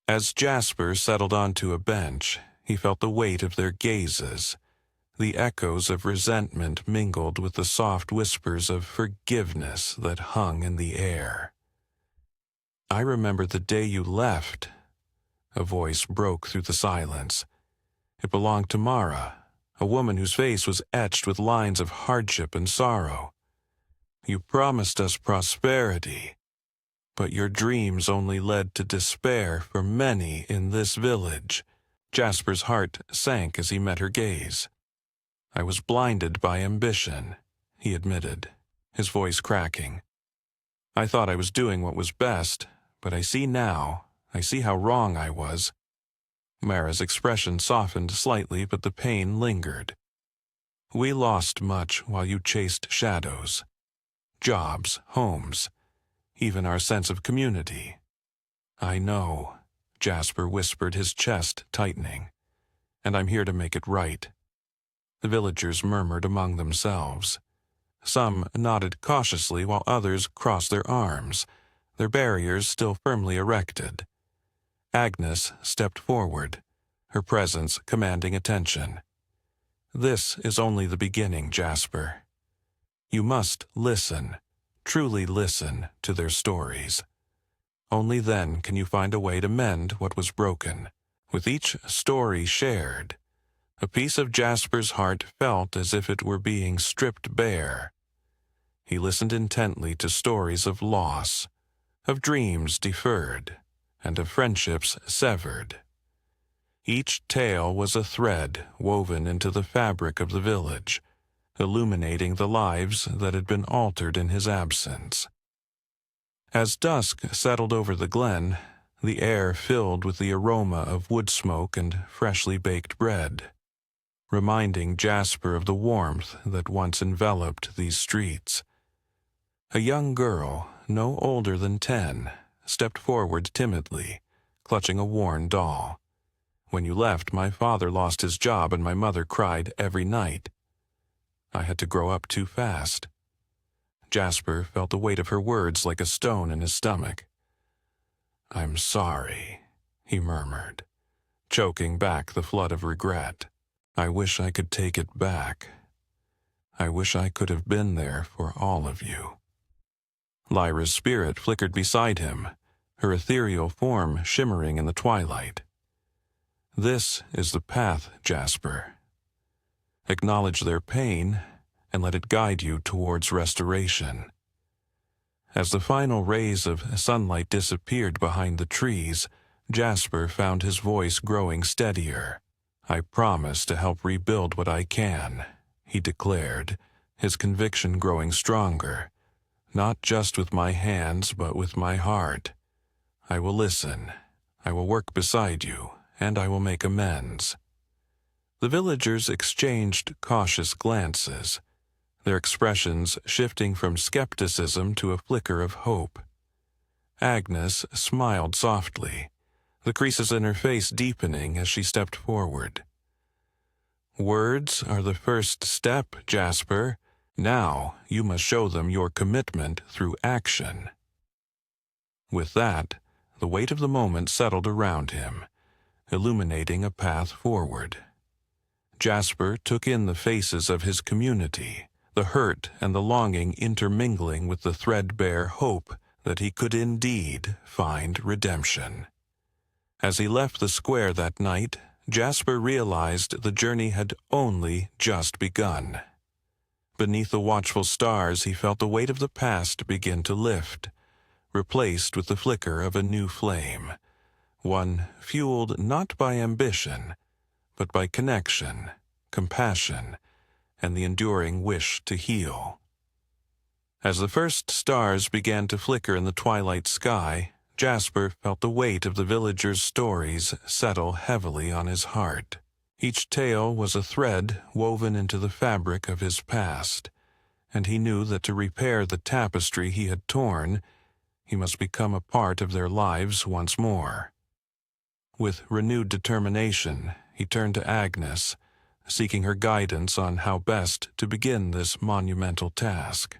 As Jasper settled onto a bench, he felt the weight of their gazes. The echoes of resentment mingled with the soft whispers of forgiveness that hung in the air. "I remember the day you left," a voice broke through the silence. It belonged to Mara, a woman whose face was etched with lines of hardship and sorrow. "You promised us prosperity, but your dreams only led to despair for many in this village." Jasper's heart sank as he met her gaze. "I was blinded by ambition," he admitted, his voice cracking. "I thought I was doing what was best, but I see now, I see how wrong I was." Mara's expression softened slightly, but the pain lingered. "We lost much while you chased shadows. Jobs, homes, even our sense of community. I know, Jasper whispered, his chest tightening, and I'm here to make it right. The villagers murmured among themselves. Some nodded cautiously while others crossed their arms, their barriers still firmly erected. Agnes stepped forward, her presence commanding attention. This is only the beginning, Jasper. You must listen, truly listen to their stories. Only then can you find a way to mend what was broken. With each story shared, a piece of Jasper's heart felt as if it were being stripped bare. He listened intently to stories of loss, of dreams deferred, and of friendships severed. Each tale was a thread woven into the fabric of the village, illuminating the lives that had been altered in his absence. As dusk settled over the glen, the air filled with the aroma of wood smoke and freshly baked bread, reminding Jasper of the warmth that once enveloped these streets. A young girl, no older than 10, stepped forward timidly, clutching a worn doll. When you left, my father lost his job and my mother cried every night. I had to grow up too fast. Jasper felt the weight of her words like a stone in his stomach. I'm sorry, he murmured, choking back the flood of regret. I wish I could take it back. I wish I could have been there for all of you. Lyra's spirit flickered beside him, her ethereal form shimmering in the twilight. This is the path, Jasper. Acknowledge their pain and let it guide you towards restoration. As the final rays of sunlight disappeared behind the trees, Jasper found his voice growing steadier. I promise to help rebuild what I can, he declared, his conviction growing stronger. Not just with my hands, but with my heart. I will listen, I will work beside you, and I will make amends. The villagers exchanged cautious glances, their expressions shifting from skepticism to a flicker of hope. Agnes smiled softly, the creases in her face deepening as she stepped forward. Words are the first step, Jasper. Now you must show them your commitment through action. With that, the weight of the moment settled around him, illuminating a path forward. Jasper took in the faces of his community, the hurt and the longing intermingling with the threadbare hope that he could indeed find redemption. As he left the square that night, Jasper realized the journey had only just begun. Beneath the watchful stars, he felt the weight of the past begin to lift, replaced with the flicker of a new flame, one fueled not by ambition, but by connection, compassion, and the enduring wish to heal. As the first stars began to flicker in the twilight sky, Jasper felt the weight of the villagers' stories settle heavily on his heart. Each tale was a thread woven into the fabric of his past, and he knew that to repair the tapestry he had torn, he must become a part of their lives once more. With renewed determination, he turned to Agnes, seeking her guidance on how best to begin this monumental task.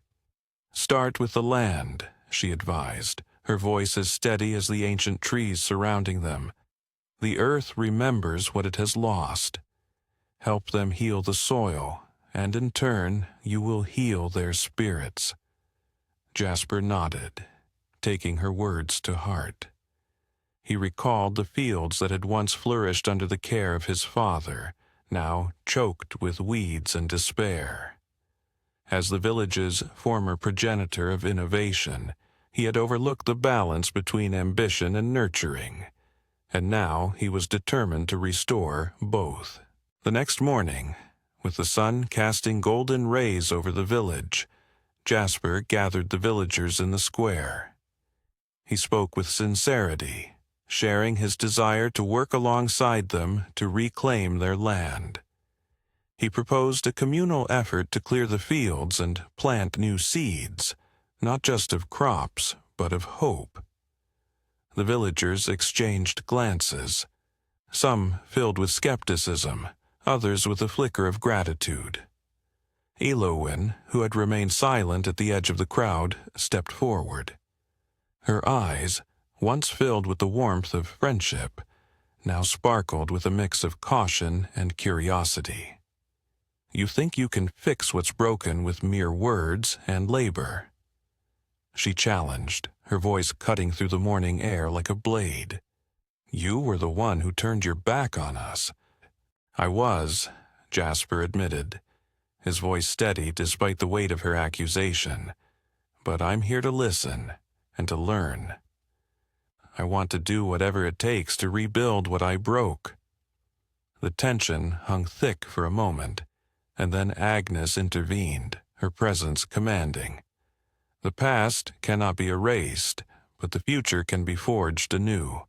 Start with the land, she advised, her voice as steady as the ancient trees surrounding them. The earth remembers what it has lost. Help them heal the soil, and in turn, you will heal their spirits. Jasper nodded, taking her words to heart. He recalled the fields that had once flourished under the care of his father, now choked with weeds and despair. As the village's former progenitor of innovation, he had overlooked the balance between ambition and nurturing, and now he was determined to restore both. The next morning, with the sun casting golden rays over the village, Jasper gathered the villagers in the square. He spoke with sincerity, sharing his desire to work alongside them to reclaim their land. He proposed a communal effort to clear the fields and plant new seeds, not just of crops, but of hope. The villagers exchanged glances, some filled with skepticism, others with a flicker of gratitude. Elowyn, who had remained silent at the edge of the crowd, stepped forward. Her eyes, once filled with the warmth of friendship, now sparkled with a mix of caution and curiosity. "You think you can fix what's broken with mere words and labor?" She challenged, her voice cutting through the morning air like a blade. "You were the one who turned your back on us." "I was," Jasper admitted, his voice steady despite the weight of her accusation. "But I'm here to listen and to learn. I want to do whatever it takes to rebuild what I broke." The tension hung thick for a moment, and then Agnes intervened, her presence commanding. "The past cannot be erased, but the future can be forged anew.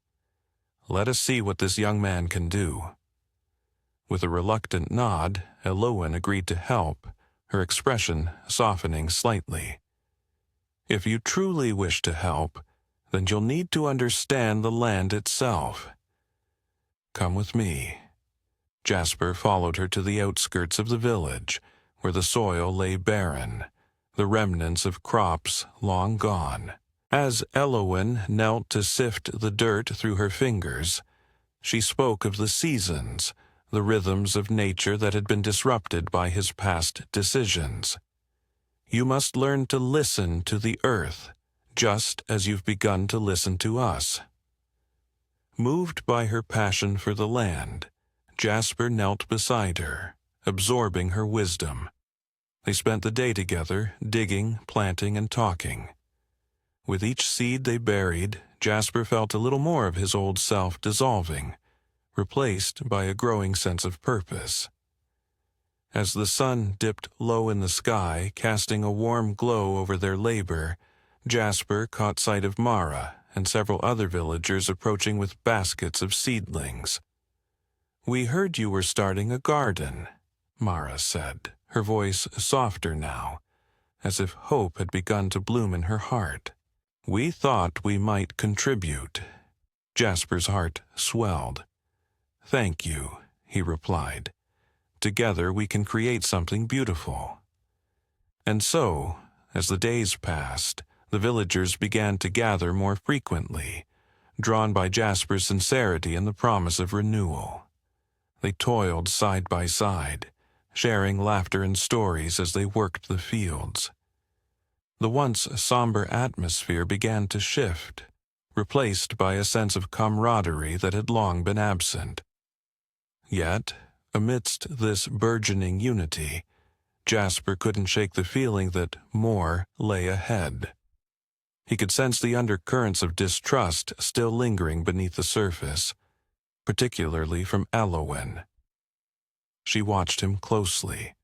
Let us see what this young man can do." With a reluctant nod, Elowyn agreed to help, her expression softening slightly. "If you truly wish to help, then you'll need to understand the land itself. Come with me." Jasper followed her to the outskirts of the village, where the soil lay barren, the remnants of crops long gone. As Elowyn knelt to sift the dirt through her fingers, she spoke of the seasons, the rhythms of nature that had been disrupted by his past decisions. "You must learn to listen to the earth, just as you've begun to listen to us." Moved by her passion for the land, Jasper knelt beside her, absorbing her wisdom. They spent the day together, digging, planting, and talking. With each seed they buried, Jasper felt a little more of his old self dissolving, replaced by a growing sense of purpose. As the sun dipped low in the sky, casting a warm glow over their labor, Jasper caught sight of Mara and several other villagers approaching with baskets of seedlings. "We heard you were starting a garden," Mara said, her voice softer now, as if hope had begun to bloom in her heart. "We thought we might contribute." Jasper's heart swelled. "Thank you," he replied. "Together we can create something beautiful." And so, as the days passed, the villagers began to gather more frequently, drawn by Jasper's sincerity and the promise of renewal. They toiled side by side, sharing laughter and stories as they worked the fields. The once somber atmosphere began to shift, replaced by a sense of camaraderie that had long been absent. Yet, amidst this burgeoning unity, Jasper couldn't shake the feeling that more lay ahead. He could sense the undercurrents of distrust still lingering beneath the surface, particularly from Elowyn. She watched him closely,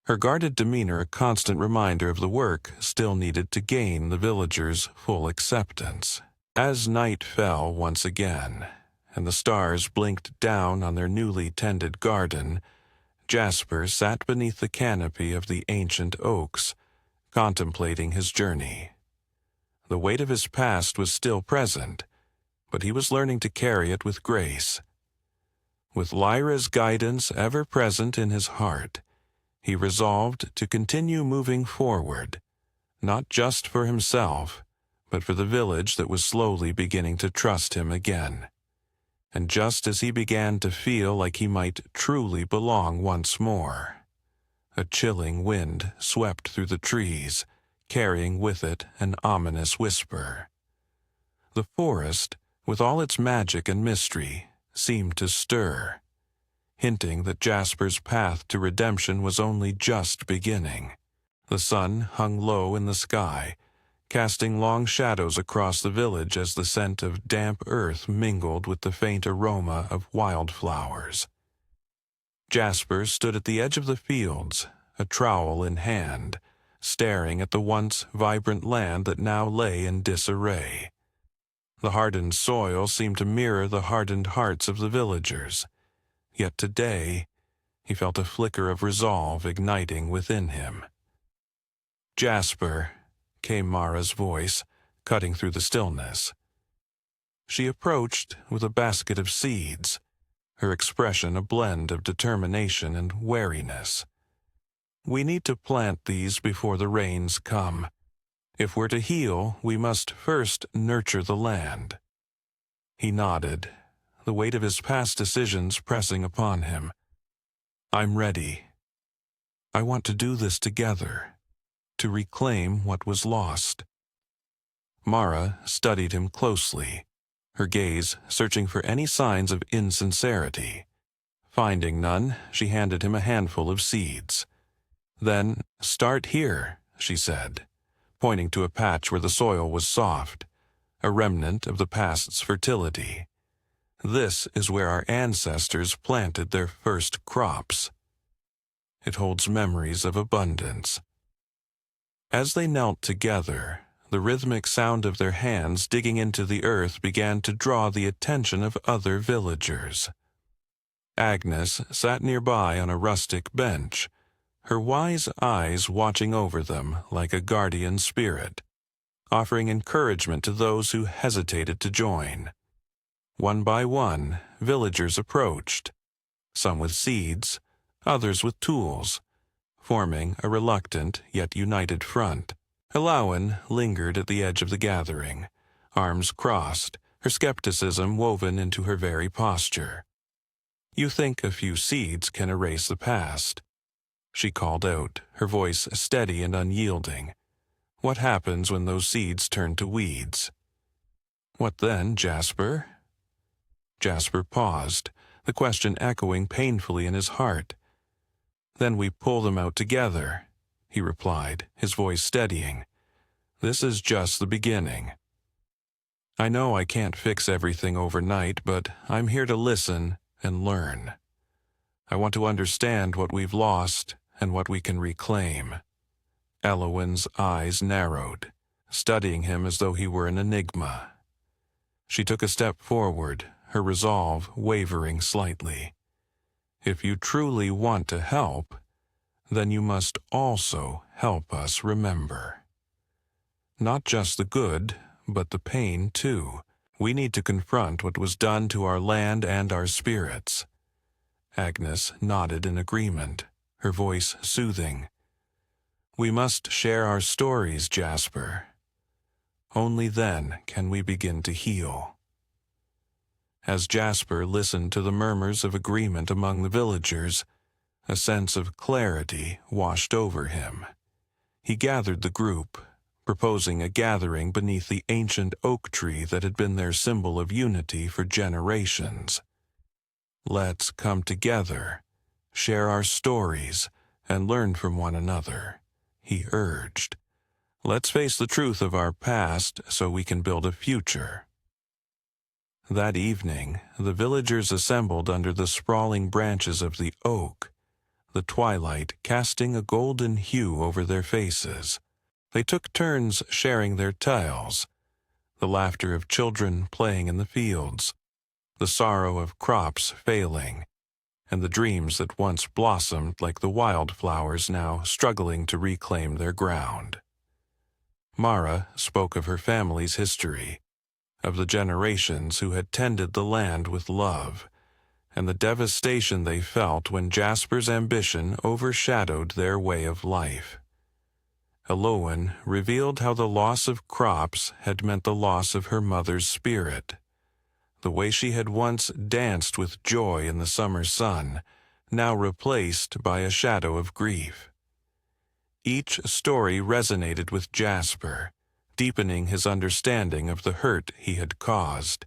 her guarded demeanor a constant reminder of the work still needed to gain the villagers' full acceptance. As night fell once again, and the stars blinked down on their newly tended garden, Jasper sat beneath the canopy of the ancient oaks, contemplating his journey. The weight of his past was still present, but he was learning to carry it with grace. With Lyra's guidance ever present in his heart, he resolved to continue moving forward, not just for himself, but for the village that was slowly beginning to trust him again. And just as he began to feel like he might truly belong once more, a chilling wind swept through the trees, carrying with it an ominous whisper. The forest, with all its magic and mystery, seemed to stir, hinting that Jasper's path to redemption was only just beginning. The sun hung low in the sky, casting long shadows across the village as the scent of damp earth mingled with the faint aroma of wildflowers. Jasper stood at the edge of the fields, a trowel in hand, staring at the once vibrant land that now lay in disarray. The hardened soil seemed to mirror the hardened hearts of the villagers, yet today he felt a flicker of resolve igniting within him. "Jasper," came Mara's voice, cutting through the stillness. She approached with a basket of seeds, her expression a blend of determination and wariness. "We need to plant these before the rains come. If we're to heal, we must first nurture the land." He nodded, the weight of his past decisions pressing upon him. "I'm ready. I want to do this together, to reclaim what was lost." Mara studied him closely, her gaze searching for any signs of insincerity. Finding none, she handed him a handful of seeds. "Then, start here," she said, pointing to a patch where the soil was soft, a remnant of the past's fertility. "This is where our ancestors planted their first crops. It holds memories of abundance." As they knelt together, the rhythmic sound of their hands digging into the earth began to draw the attention of other villagers. Agnes sat nearby on a rustic bench, her wise eyes watching over them like a guardian spirit, offering encouragement to those who hesitated to join. One by one, villagers approached, some with seeds, others with tools, forming a reluctant yet united front. Elowen lingered at the edge of the gathering, arms crossed, her skepticism woven into her very posture. "You think a few seeds can erase the past," she called out, her voice steady and unyielding. "What happens when those seeds turn to weeds?" "What then, Jasper?" Jasper paused, the question echoing painfully in his heart. "Then we pull them out together," he replied, his voice steadying. "This is just the beginning. I know I can't fix everything overnight, but I'm here to listen and learn. I want to understand what we've lost and what we can reclaim." Elowen's eyes narrowed, studying him as though he were an enigma. She took a step forward, her resolve wavering slightly. "If you truly want to help, then you must also help us remember. Not just the good, but the pain too. We need to confront what was done to our land and our spirits." Agnes nodded in agreement, her voice soothing. "We must share our stories, Jasper. Only then can we begin to heal." As Jasper listened to the murmurs of agreement among the villagers, a sense of clarity washed over him. He gathered the group, proposing a gathering beneath the ancient oak tree that had been their symbol of unity for generations. "Let's come together, share our stories, and learn from one another," he urged. "Let's face the truth of our past so we can build a future." That evening, the villagers assembled under the sprawling branches of the oak, the twilight casting a golden hue over their faces. They took turns sharing their tales, the laughter of children playing in the fields, the sorrow of crops failing, and the dreams that once blossomed like the wildflowers now struggling to reclaim their ground. Mara spoke of her family's history, of the generations who had tended the land with love, and the devastation they felt when Jasper's ambition overshadowed their way of life. Elowen revealed how the loss of crops had meant the loss of her mother's spirit. The way she had once danced with joy in the summer sun, now replaced by a shadow of grief. Each story resonated with Jasper, deepening his understanding of the hurt he had caused.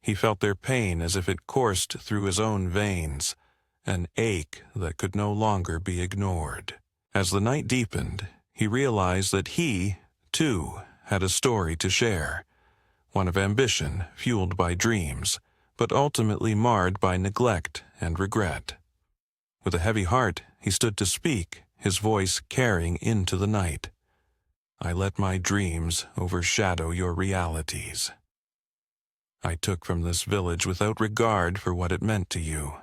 He felt their pain as if it coursed through his own veins, an ache that could no longer be ignored. As the night deepened, he realized that he, too, had a story to share, one of ambition fueled by dreams, but ultimately marred by neglect and regret. With a heavy heart, he stood to speak, his voice carrying into the night. "I let my dreams overshadow your realities. I took from this village without regard for what it meant to you.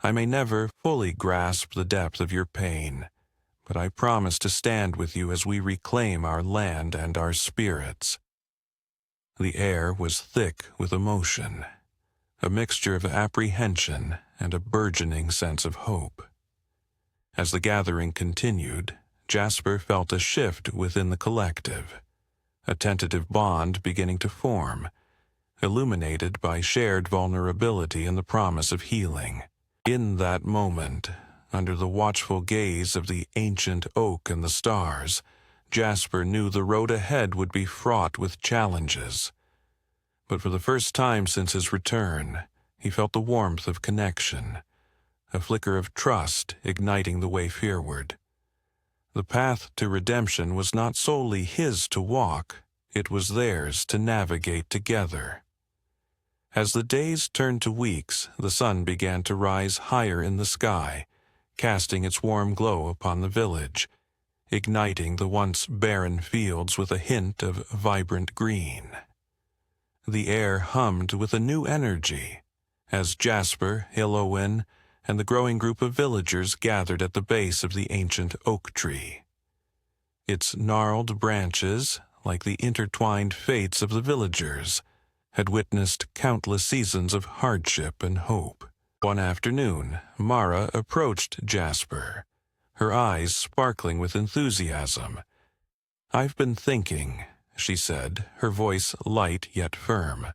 I may never fully grasp the depth of your pain, but I promise to stand with you as we reclaim our land and our spirits." The air was thick with emotion, a mixture of apprehension and a burgeoning sense of hope. As the gathering continued, Jasper felt a shift within the collective, a tentative bond beginning to form, illuminated by shared vulnerability and the promise of healing. In that moment, under the watchful gaze of the ancient oak and the stars, Jasper knew the road ahead would be fraught with challenges. But for the first time since his return, he felt the warmth of connection, a flicker of trust igniting the way fearward. The path to redemption was not solely his to walk, it was theirs to navigate together. As the days turned to weeks, the sun began to rise higher in the sky, casting its warm glow upon the village, igniting the once barren fields with a hint of vibrant green. The air hummed with a new energy, as Jasper, Eldridge, and the growing group of villagers gathered at the base of the ancient oak tree. Its gnarled branches, like the intertwined fates of the villagers, had witnessed countless seasons of hardship and hope. One afternoon, Mara approached Jasper, her eyes sparkling with enthusiasm. "I've been thinking," she said, her voice light yet firm.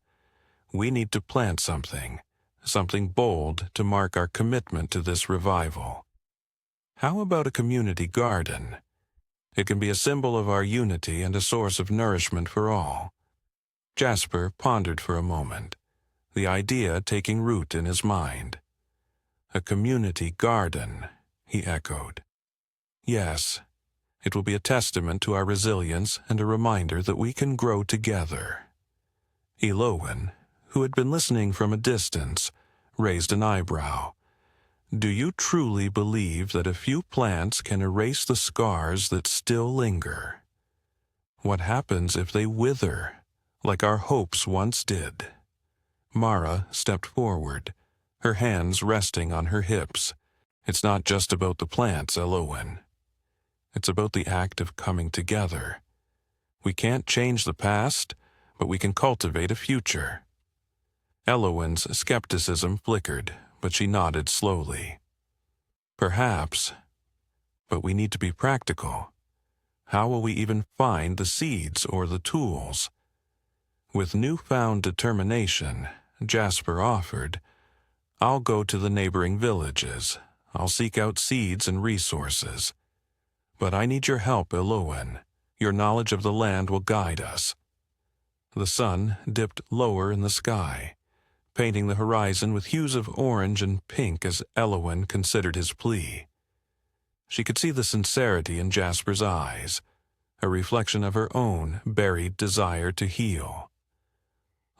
"We need to plant something bold to mark our commitment to this revival. How about a community garden? It can be a symbol of our unity and a source of nourishment for all." Jasper pondered for a moment, the idea taking root in his mind. "A community garden," he echoed. "Yes, it will be a testament to our resilience and a reminder that we can grow together." Eldridge, who had been listening from a distance, raised an eyebrow. "Do you truly believe that a few plants can erase the scars that still linger? What happens if they wither, like our hopes once did?" Mara stepped forward, her hands resting on her hips. "It's not just about the plants, Eldridge. It's about the act of coming together. We can't change the past, but we can cultivate a future." Eldridge's skepticism flickered, but she nodded slowly. "Perhaps, but we need to be practical. How will we even find the seeds or the tools?" With newfound determination, Jasper offered, "I'll go to the neighboring villages. I'll seek out seeds and resources. But I need your help, Eldridge. Your knowledge of the land will guide us." The sun dipped lower in the sky, painting the horizon with hues of orange and pink as Eldridge considered his plea. She could see the sincerity in Jasper's eyes, a reflection of her own buried desire to heal.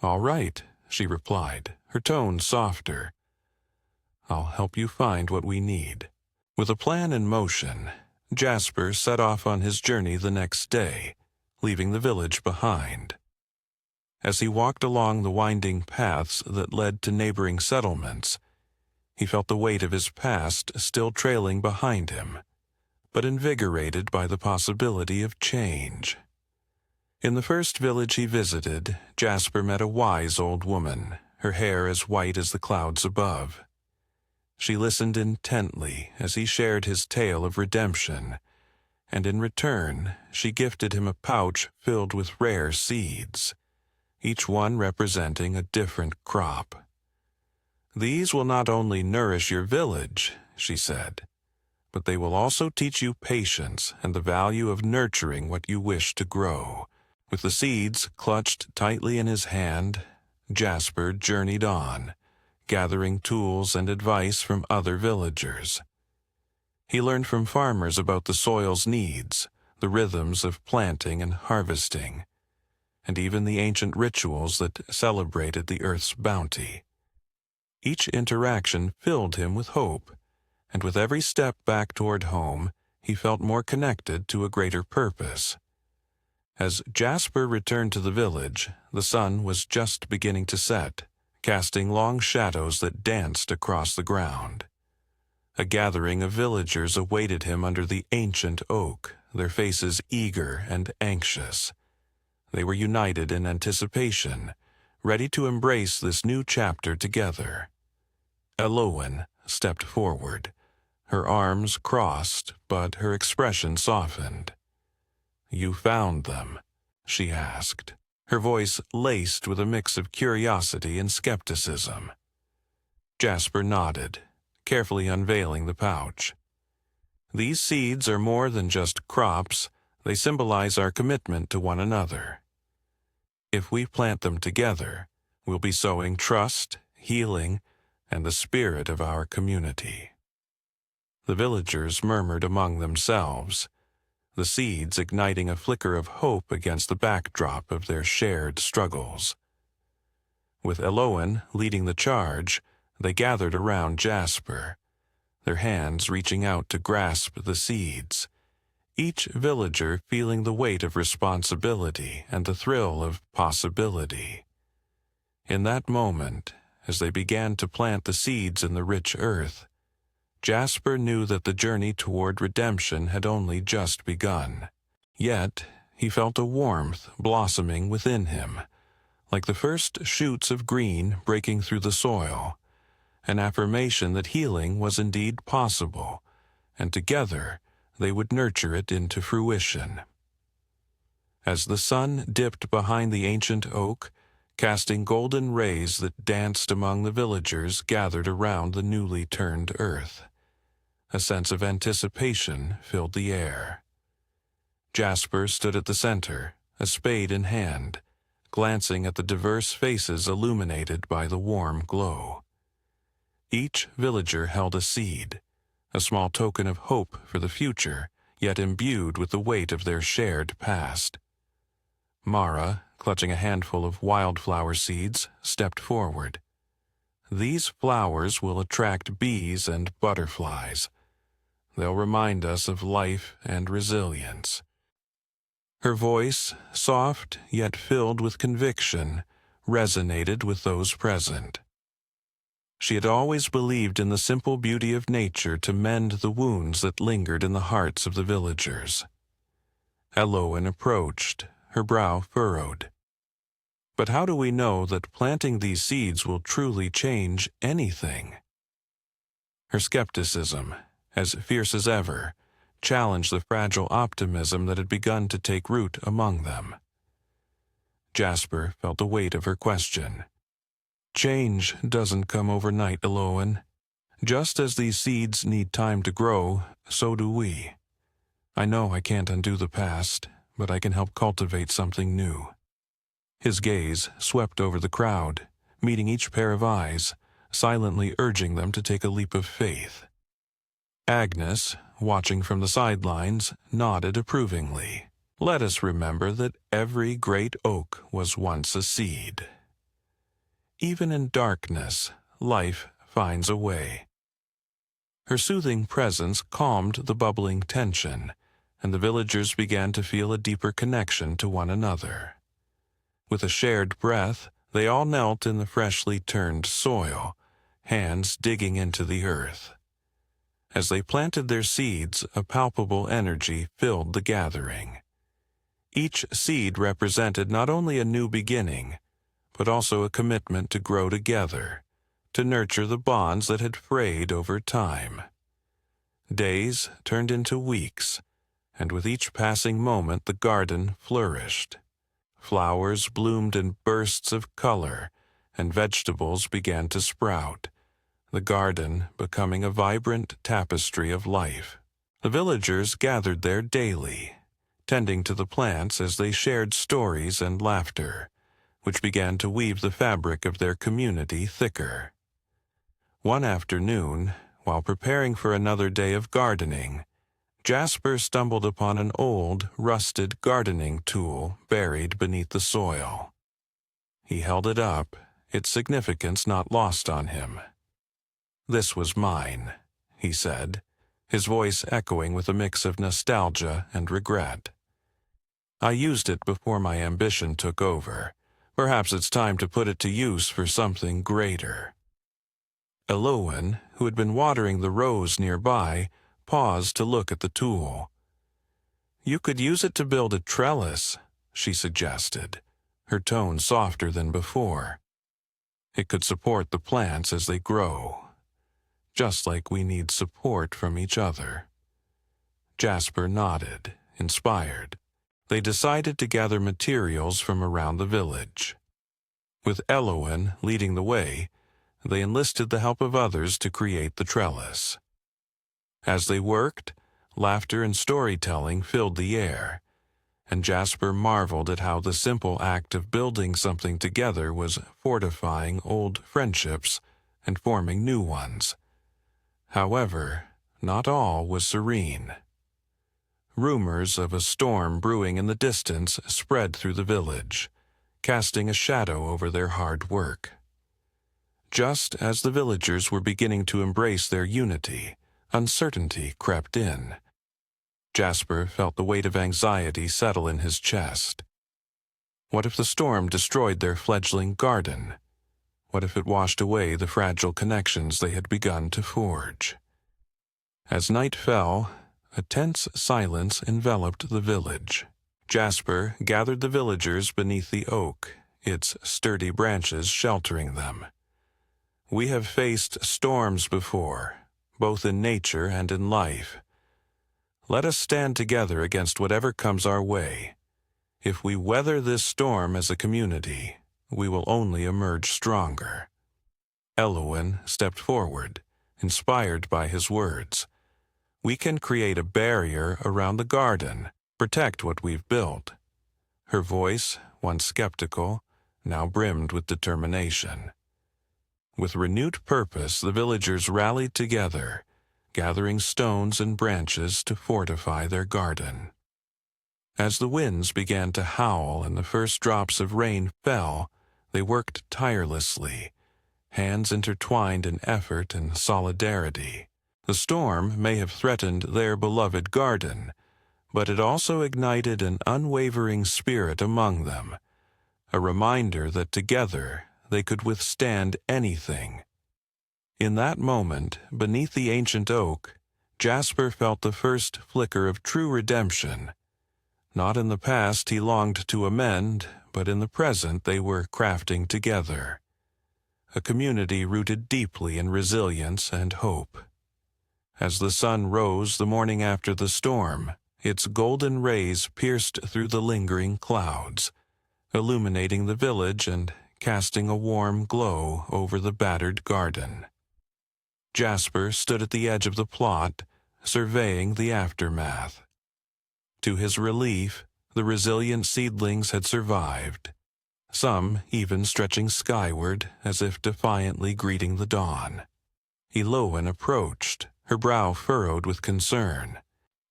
"All right," she replied, her tone softer. "I'll help you find what we need." With a plan in motion, Jasper set off on his journey the next day, leaving the village behind. As he walked along the winding paths that led to neighboring settlements, he felt the weight of his past still trailing behind him, but invigorated by the possibility of change. In the first village he visited, Jasper met a wise old woman, her hair as white as the clouds above. She listened intently as he shared his tale of redemption, and in return she gifted him a pouch filled with rare seeds, each one representing a different crop. "These will not only nourish your village," she said, "but they will also teach you patience and the value of nurturing what you wish to grow." With the seeds clutched tightly in his hand, Jasper journeyed on, gathering tools and advice from other villagers. He learned from farmers about the soil's needs, the rhythms of planting and harvesting, and even the ancient rituals that celebrated the earth's bounty. Each interaction filled him with hope, and with every step back toward home, he felt more connected to a greater purpose. As Jasper returned to the village, the sun was just beginning to set, casting long shadows that danced across the ground. A gathering of villagers awaited him under the ancient oak, their faces eager and anxious. They were united in anticipation, ready to embrace this new chapter together. Elowen stepped forward, her arms crossed, but her expression softened. "You found them?" she asked, her voice laced with a mix of curiosity and skepticism. Jasper nodded, carefully unveiling the pouch. "These seeds are more than just crops, they symbolize our commitment to one another. If we plant them together, we'll be sowing trust, healing, and the spirit of our community." The villagers murmured among themselves, the seeds igniting a flicker of hope against the backdrop of their shared struggles. With Elowen leading the charge, they gathered around Jasper, their hands reaching out to grasp the seeds, each villager feeling the weight of responsibility and the thrill of possibility. In that moment, as they began to plant the seeds in the rich earth, Jasper knew that the journey toward redemption had only just begun. Yet, he felt a warmth blossoming within him, like the first shoots of green breaking through the soil, an affirmation that healing was indeed possible, and together they would nurture it into fruition. As the sun dipped behind the ancient oak, casting golden rays that danced among the villagers gathered around the newly turned earth, a sense of anticipation filled the air. Jasper stood at the center, a spade in hand, glancing at the diverse faces illuminated by the warm glow. Each villager held a seed, a small token of hope for the future, yet imbued with the weight of their shared past. Mara, clutching a handful of wildflower seeds, stepped forward. "These flowers will attract bees and butterflies. They'll remind us of life and resilience." Her voice, soft yet filled with conviction, resonated with those present. She had always believed in the simple beauty of nature to mend the wounds that lingered in the hearts of the villagers. Elowen approached, her brow furrowed. "But how do we know that planting these seeds will truly change anything?" Her skepticism, as fierce as ever, challenged the fragile optimism that had begun to take root among them. Jasper felt the weight of her question. "Change doesn't come overnight, Elowen. Just as these seeds need time to grow, so do we. I know I can't undo the past, but I can help cultivate something new." His gaze swept over the crowd, meeting each pair of eyes, silently urging them to take a leap of faith. Agnes, watching from the sidelines, nodded approvingly. "Let us remember that every great oak was once a seed. Even in darkness, life finds a way." Her soothing presence calmed the bubbling tension, and the villagers began to feel a deeper connection to one another. With a shared breath, they all knelt in the freshly turned soil, hands digging into the earth. As they planted their seeds, a palpable energy filled the gathering. Each seed represented not only a new beginning, but also a commitment to grow together, to nurture the bonds that had frayed over time. Days turned into weeks, and with each passing moment the garden flourished. Flowers bloomed in bursts of color, and vegetables began to sprout, the garden becoming a vibrant tapestry of life. The villagers gathered there daily, tending to the plants as they shared stories and laughter, which began to weave the fabric of their community thicker. One afternoon, while preparing for another day of gardening, Jasper stumbled upon an old, rusted gardening tool buried beneath the soil. He held it up, its significance not lost on him. "This was mine," he said, his voice echoing with a mix of nostalgia and regret. "I used it before my ambition took over. Perhaps it's time to put it to use for something greater." Elowen, who had been watering the rose nearby, paused to look at the tool. "You could use it to build a trellis," she suggested, her tone softer than before. "It could support the plants as they grow, just like we need support from each other." Jasper nodded, inspired. They decided to gather materials from around the village. With Elowen leading the way, they enlisted the help of others to create the trellis. As they worked, laughter and storytelling filled the air, and Jasper marveled at how the simple act of building something together was fortifying old friendships and forming new ones. However, not all was serene. Rumors of a storm brewing in the distance spread through the village, casting a shadow over their hard work. Just as the villagers were beginning to embrace their unity, uncertainty crept in. Jasper felt the weight of anxiety settle in his chest. What if the storm destroyed their fledgling garden? What if it washed away the fragile connections they had begun to forge? As night fell, a tense silence enveloped the village. Jasper gathered the villagers beneath the oak, its sturdy branches sheltering them. "We have faced storms before, both in nature and in life. Let us stand together against whatever comes our way. If we weather this storm as a community, we will only emerge stronger." Elowen stepped forward, inspired by his words. "We can create a barrier around the garden, protect what we've built." Her voice, once skeptical, now brimmed with determination. With renewed purpose, the villagers rallied together, gathering stones and branches to fortify their garden. As the winds began to howl and the first drops of rain fell, they worked tirelessly, hands intertwined in effort and solidarity. The storm may have threatened their beloved garden, but it also ignited an unwavering spirit among them, a reminder that together they could withstand anything. In that moment, beneath the ancient oak, Jasper felt the first flicker of true redemption. Not in the past he longed to amend, but in the present they were crafting together. A community rooted deeply in resilience and hope. As the sun rose the morning after the storm, its golden rays pierced through the lingering clouds, illuminating the village and casting a warm glow over the battered garden. Jasper stood at the edge of the plot, surveying the aftermath. To his relief, the resilient seedlings had survived, some even stretching skyward as if defiantly greeting the dawn. Elowen approached, her brow furrowed with concern.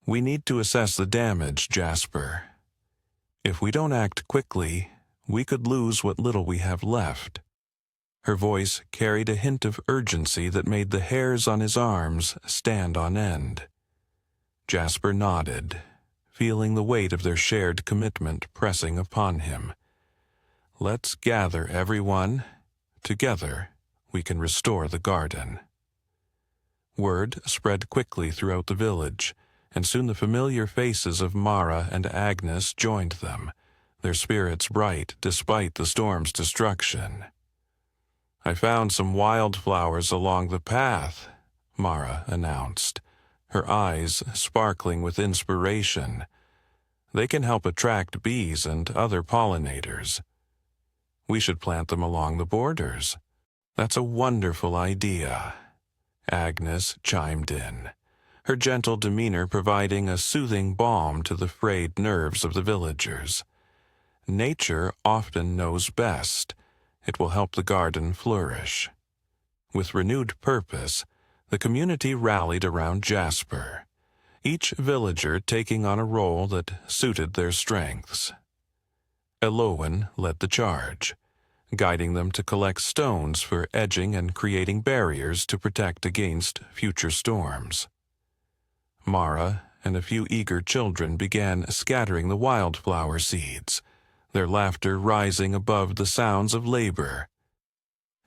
"We need to assess the damage, Jasper. If we don't act quickly, we could lose what little we have left." Her voice carried a hint of urgency that made the hairs on his arms stand on end. Jasper nodded, feeling the weight of their shared commitment pressing upon him. "Let's gather, everyone. Together, we can restore the garden." Word spread quickly throughout the village, and soon the familiar faces of Mara and Agnes joined them, their spirits bright despite the storm's destruction. "I found some wildflowers along the path," Mara announced, her eyes sparkling with inspiration. "They can help attract bees and other pollinators. We should plant them along the borders." "That's a wonderful idea," Agnes chimed in, her gentle demeanor providing a soothing balm to the frayed nerves of the villagers. "Nature often knows best. It will help the garden flourish." With renewed purpose, the community rallied around Jasper, each villager taking on a role that suited their strengths. Elowen led the charge, guiding them to collect stones for edging and creating barriers to protect against future storms. Mara and a few eager children began scattering the wildflower seeds, their laughter rising above the sounds of labor.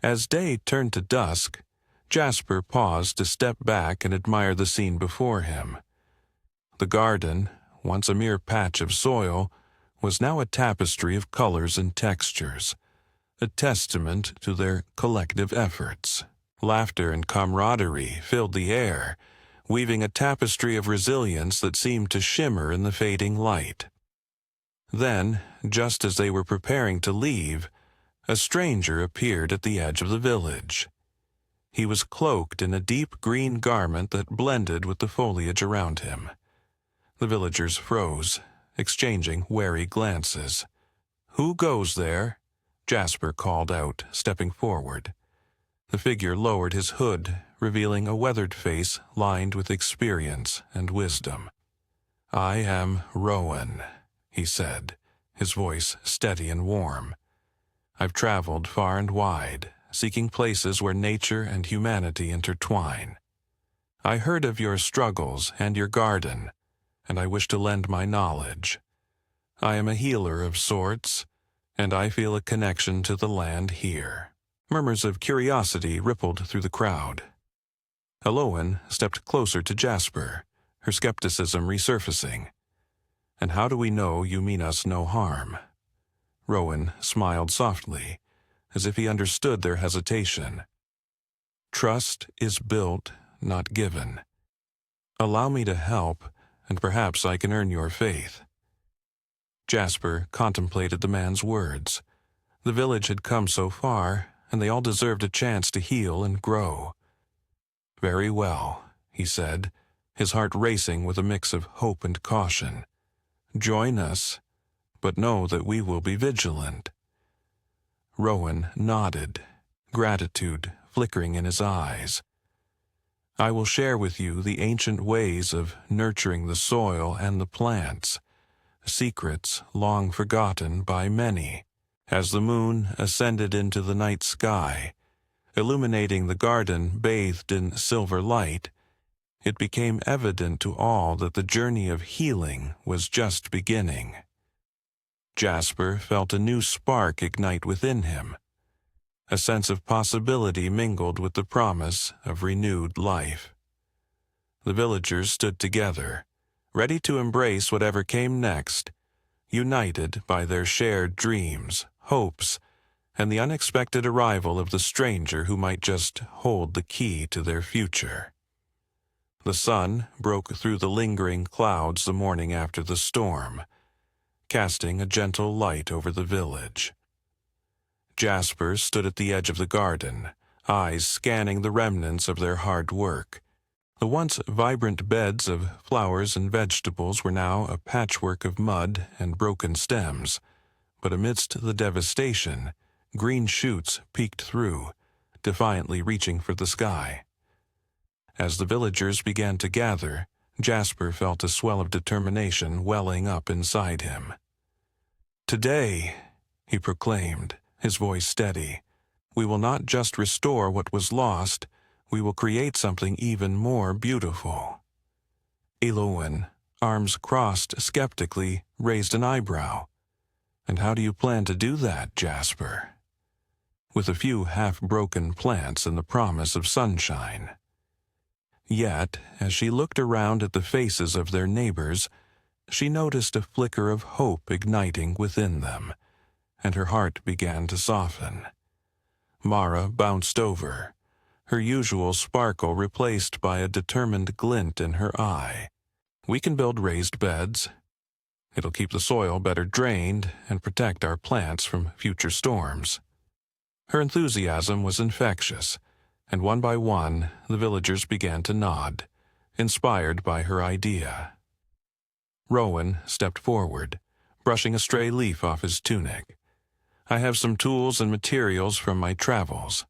As day turned to dusk, Jasper paused to step back and admire the scene before him. The garden, once a mere patch of soil, was now a tapestry of colors and textures, a testament to their collective efforts. Laughter and camaraderie filled the air, weaving a tapestry of resilience that seemed to shimmer in the fading light. Then, just as they were preparing to leave, a stranger appeared at the edge of the village. He was cloaked in a deep green garment that blended with the foliage around him. The villagers froze, exchanging wary glances. "Who goes there?" Jasper called out, stepping forward. The figure lowered his hood, revealing a weathered face lined with experience and wisdom. "I am Rowan," he said, his voice steady and warm. "I've traveled far and wide, seeking places where nature and humanity intertwine. I heard of your struggles and your garden, and I wish to lend my knowledge. I am a healer of sorts, and I feel a connection to the land here." Murmurs of curiosity rippled through the crowd. Elowen stepped closer to Jasper, her skepticism resurfacing. "And how do we know you mean us no harm?" Rowan smiled softly, as if he understood their hesitation. "Trust is built, not given. Allow me to help, and perhaps I can earn your faith." Jasper contemplated the man's words. The village had come so far, and they all deserved a chance to heal and grow. "Very well," he said, his heart racing with a mix of hope and caution. "Join us, but know that we will be vigilant." Rowan nodded, gratitude flickering in his eyes. "I will share with you the ancient ways of nurturing the soil and the plants, secrets long forgotten by many." As the moon ascended into the night sky, illuminating the garden bathed in silver light, it became evident to all that the journey of healing was just beginning. Jasper felt a new spark ignite within him. A sense of possibility mingled with the promise of renewed life. The villagers stood together, ready to embrace whatever came next, united by their shared dreams, hopes, and the unexpected arrival of the stranger who might just hold the key to their future. The sun broke through the lingering clouds the morning after the storm, casting a gentle light over the village. Jasper stood at the edge of the garden, eyes scanning the remnants of their hard work. The once vibrant beds of flowers and vegetables were now a patchwork of mud and broken stems, but amidst the devastation, green shoots peeked through, defiantly reaching for the sky. As the villagers began to gather, Jasper felt a swell of determination welling up inside him. "Today," he proclaimed, his voice steady, "we will not just restore what was lost, we will create something even more beautiful." Elowen, arms crossed skeptically, raised an eyebrow. "And how do you plan to do that, Jasper?" "With a few half-broken plants and the promise of sunshine." Yet, as she looked around at the faces of their neighbors, she noticed a flicker of hope igniting within them, and her heart began to soften. Mara bounced over, her usual sparkle replaced by a determined glint in her eye. "We can build raised beds. It'll keep the soil better drained and protect our plants from future storms." Her enthusiasm was infectious, and one by one the villagers began to nod, inspired by her idea. Rowan stepped forward, brushing a stray leaf off his tunic. "I have some tools and materials from my travels."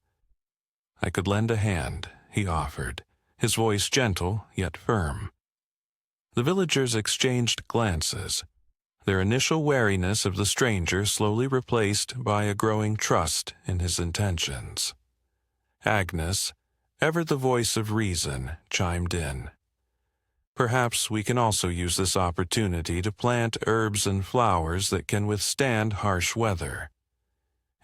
"I could lend a hand," he offered, his voice gentle yet firm. The villagers exchanged glances, their initial wariness of the stranger slowly replaced by a growing trust in his intentions. Agnes, ever the voice of reason, chimed in. "Perhaps we can also use this opportunity to plant herbs and flowers that can withstand harsh weather.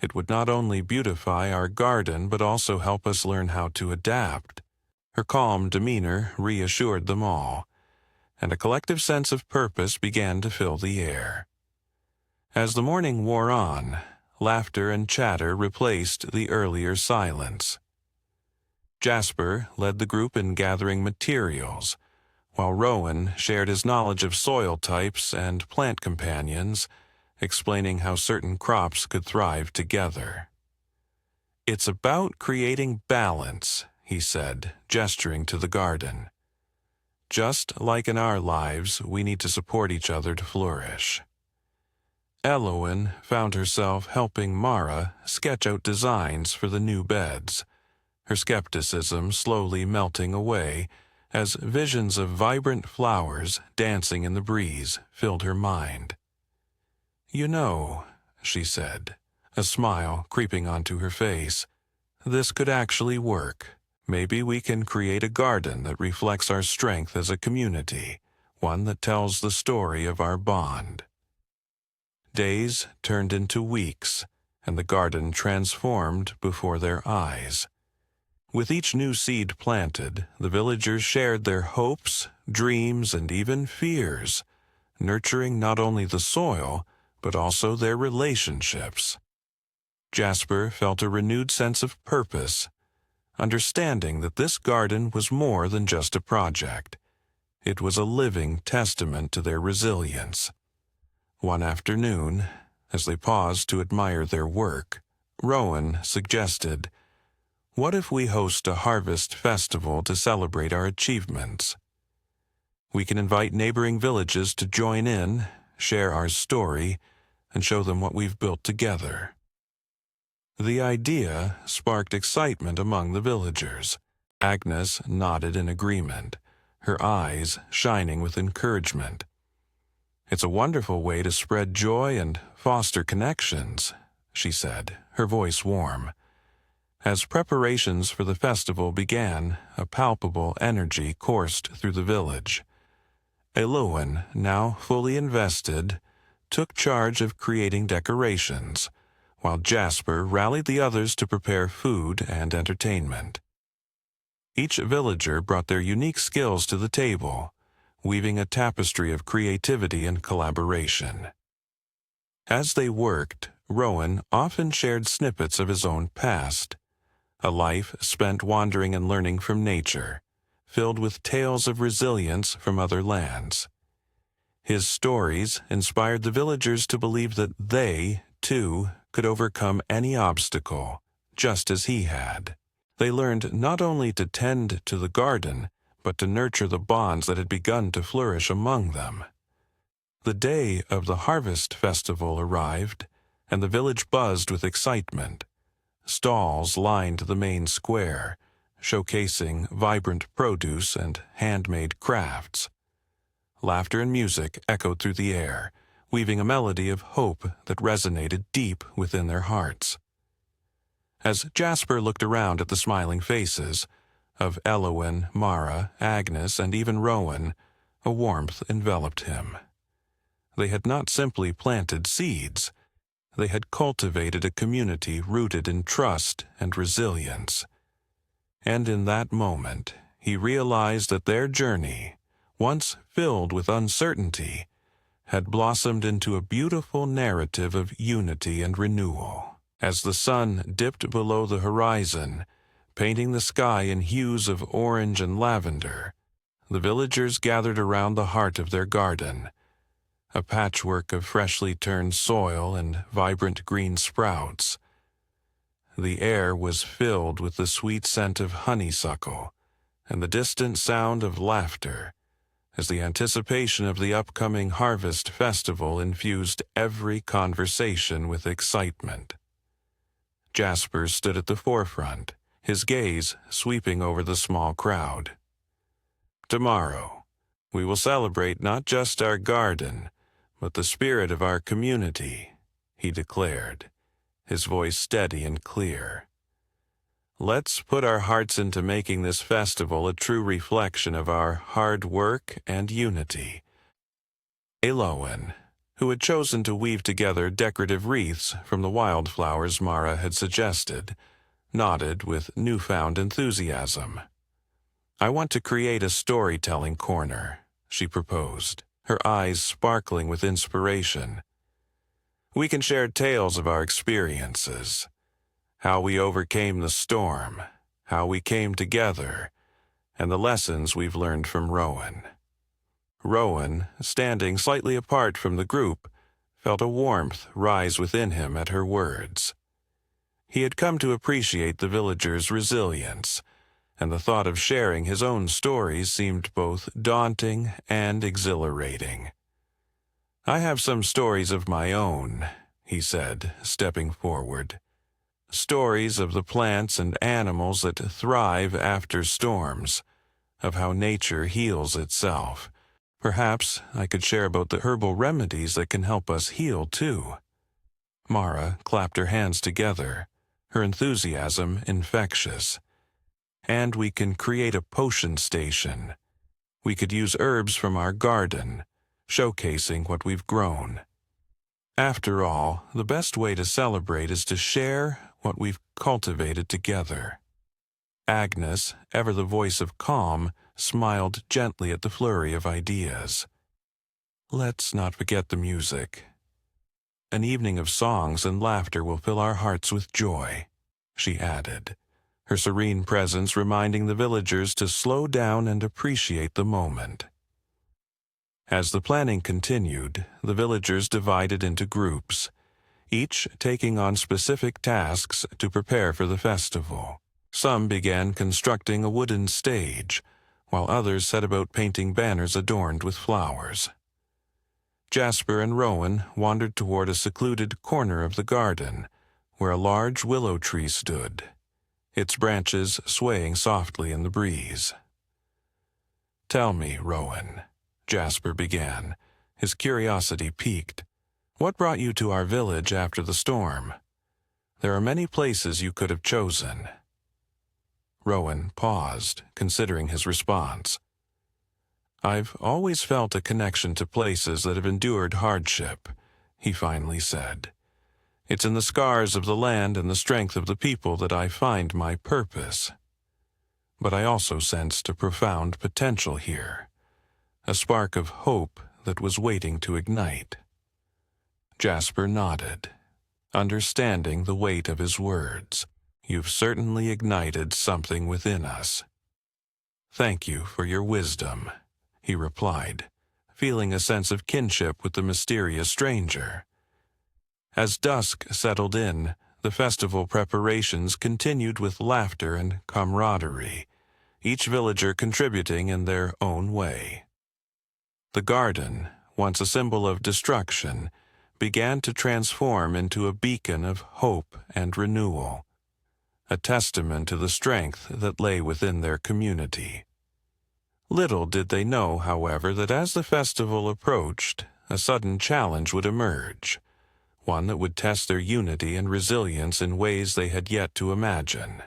It would not only beautify our garden but also help us learn how to adapt. Her calm demeanor reassured them all, and a collective sense of purpose began to fill the air. As the morning wore on, laughter and chatter replaced the earlier silence. Jasper led the group in gathering materials, while Rowan shared his knowledge of soil types and plant companions, explaining how certain crops could thrive together. "It's about creating balance," he said, gesturing to the garden. "Just like in our lives, we need to support each other to flourish." Elowen found herself helping Mara sketch out designs for the new beds, her skepticism slowly melting away as visions of vibrant flowers dancing in the breeze filled her mind. "You know," she said, a smile creeping onto her face, "this could actually work. Maybe we can create a garden that reflects our strength as a community, one that tells the story of our bond." Days turned into weeks, and the garden transformed before their eyes. With each new seed planted, the villagers shared their hopes, dreams, and even fears, nurturing not only the soil, but also their relationships. Jasper felt a renewed sense of purpose, understanding that this garden was more than just a project. It was a living testament to their resilience. One afternoon, as they paused to admire their work, Rowan suggested, "What if we host a harvest festival to celebrate our achievements? We can invite neighboring villages to join in, share our story, and show them what we've built together." The idea sparked excitement among the villagers. Agnes nodded in agreement, her eyes shining with encouragement. "It's a wonderful way to spread joy and foster connections," she said, her voice warm. As preparations for the festival began, a palpable energy coursed through the village. Elowen, now fully invested, took charge of creating decorations, while Jasper rallied the others to prepare food and entertainment. Each villager brought their unique skills to the table, weaving a tapestry of creativity and collaboration. As they worked, Rowan often shared snippets of his own past, a life spent wandering and learning from nature, filled with tales of resilience from other lands. His stories inspired the villagers to believe that they, too, could overcome any obstacle, just as he had. They learned not only to tend to the garden, but to nurture the bonds that had begun to flourish among them. The day of the harvest festival arrived, and the village buzzed with excitement. Stalls lined the main square, showcasing vibrant produce and handmade crafts. Laughter and music echoed through the air, weaving a melody of hope that resonated deep within their hearts. As Jasper looked around at the smiling faces of Elowen, Mara, Agnes, and even Rowan, a warmth enveloped him. They had not simply planted seeds. They had cultivated a community rooted in trust and resilience. And in that moment, he realized that their journey, once filled with uncertainty, had blossomed into a beautiful narrative of unity and renewal. As the sun dipped below the horizon, painting the sky in hues of orange and lavender, the villagers gathered around the heart of their garden, a patchwork of freshly turned soil and vibrant green sprouts. The air was filled with the sweet scent of honeysuckle and the distant sound of laughter, as the anticipation of the upcoming harvest festival infused every conversation with excitement. Jasper stood at the forefront, his gaze sweeping over the small crowd. "Tomorrow, we will celebrate not just our garden, but the spirit of our community," he declared, his voice steady and clear. "Let's put our hearts into making this festival a true reflection of our hard work and unity." Elowen, who had chosen to weave together decorative wreaths from the wildflowers Mara had suggested, nodded with newfound enthusiasm. "I want to create a storytelling corner," she proposed, her eyes sparkling with inspiration. "We can share tales of our experiences, how we overcame the storm, how we came together, and the lessons we've learned from Rowan." Rowan, standing slightly apart from the group, felt a warmth rise within him at her words. He had come to appreciate the villagers' resilience, and the thought of sharing his own stories seemed both daunting and exhilarating. "I have some stories of my own," he said, stepping forward. "Stories of the plants and animals that thrive after storms, of how nature heals itself. Perhaps I could share about the herbal remedies that can help us heal, too." Mara clapped her hands together, her enthusiasm infectious. "And we can create a potion station. We could use herbs from our garden, showcasing what we've grown. After all, the best way to celebrate is to share what we've cultivated together." Agnes, ever the voice of calm, smiled gently at the flurry of ideas. "Let's not forget the music. An evening of songs and laughter will fill our hearts with joy," she added, her serene presence reminding the villagers to slow down and appreciate the moment. As the planning continued, the villagers divided into groups, each taking on specific tasks to prepare for the festival. Some began constructing a wooden stage, while others set about painting banners adorned with flowers. Jasper and Rowan wandered toward a secluded corner of the garden, where a large willow tree stood, its branches swaying softly in the breeze. "Tell me, Rowan," Jasper began, his curiosity piqued. "What brought you to our village after the storm? There are many places you could have chosen." Rowan paused, considering his response. "I've always felt a connection to places that have endured hardship," he finally said. "It's in the scars of the land and the strength of the people that I find my purpose. But I also sensed a profound potential here, a spark of hope that was waiting to ignite." Jasper nodded, understanding the weight of his words. "You've certainly ignited something within us." "Thank you for your wisdom," he replied, feeling a sense of kinship with the mysterious stranger. As dusk settled in, the festival preparations continued with laughter and camaraderie, each villager contributing in their own way. The garden, once a symbol of destruction, began to transform into a beacon of hope and renewal, a testament to the strength that lay within their community. Little did they know, however, that as the festival approached, a sudden challenge would emerge, one that would test their unity and resilience in ways they had yet to imagine.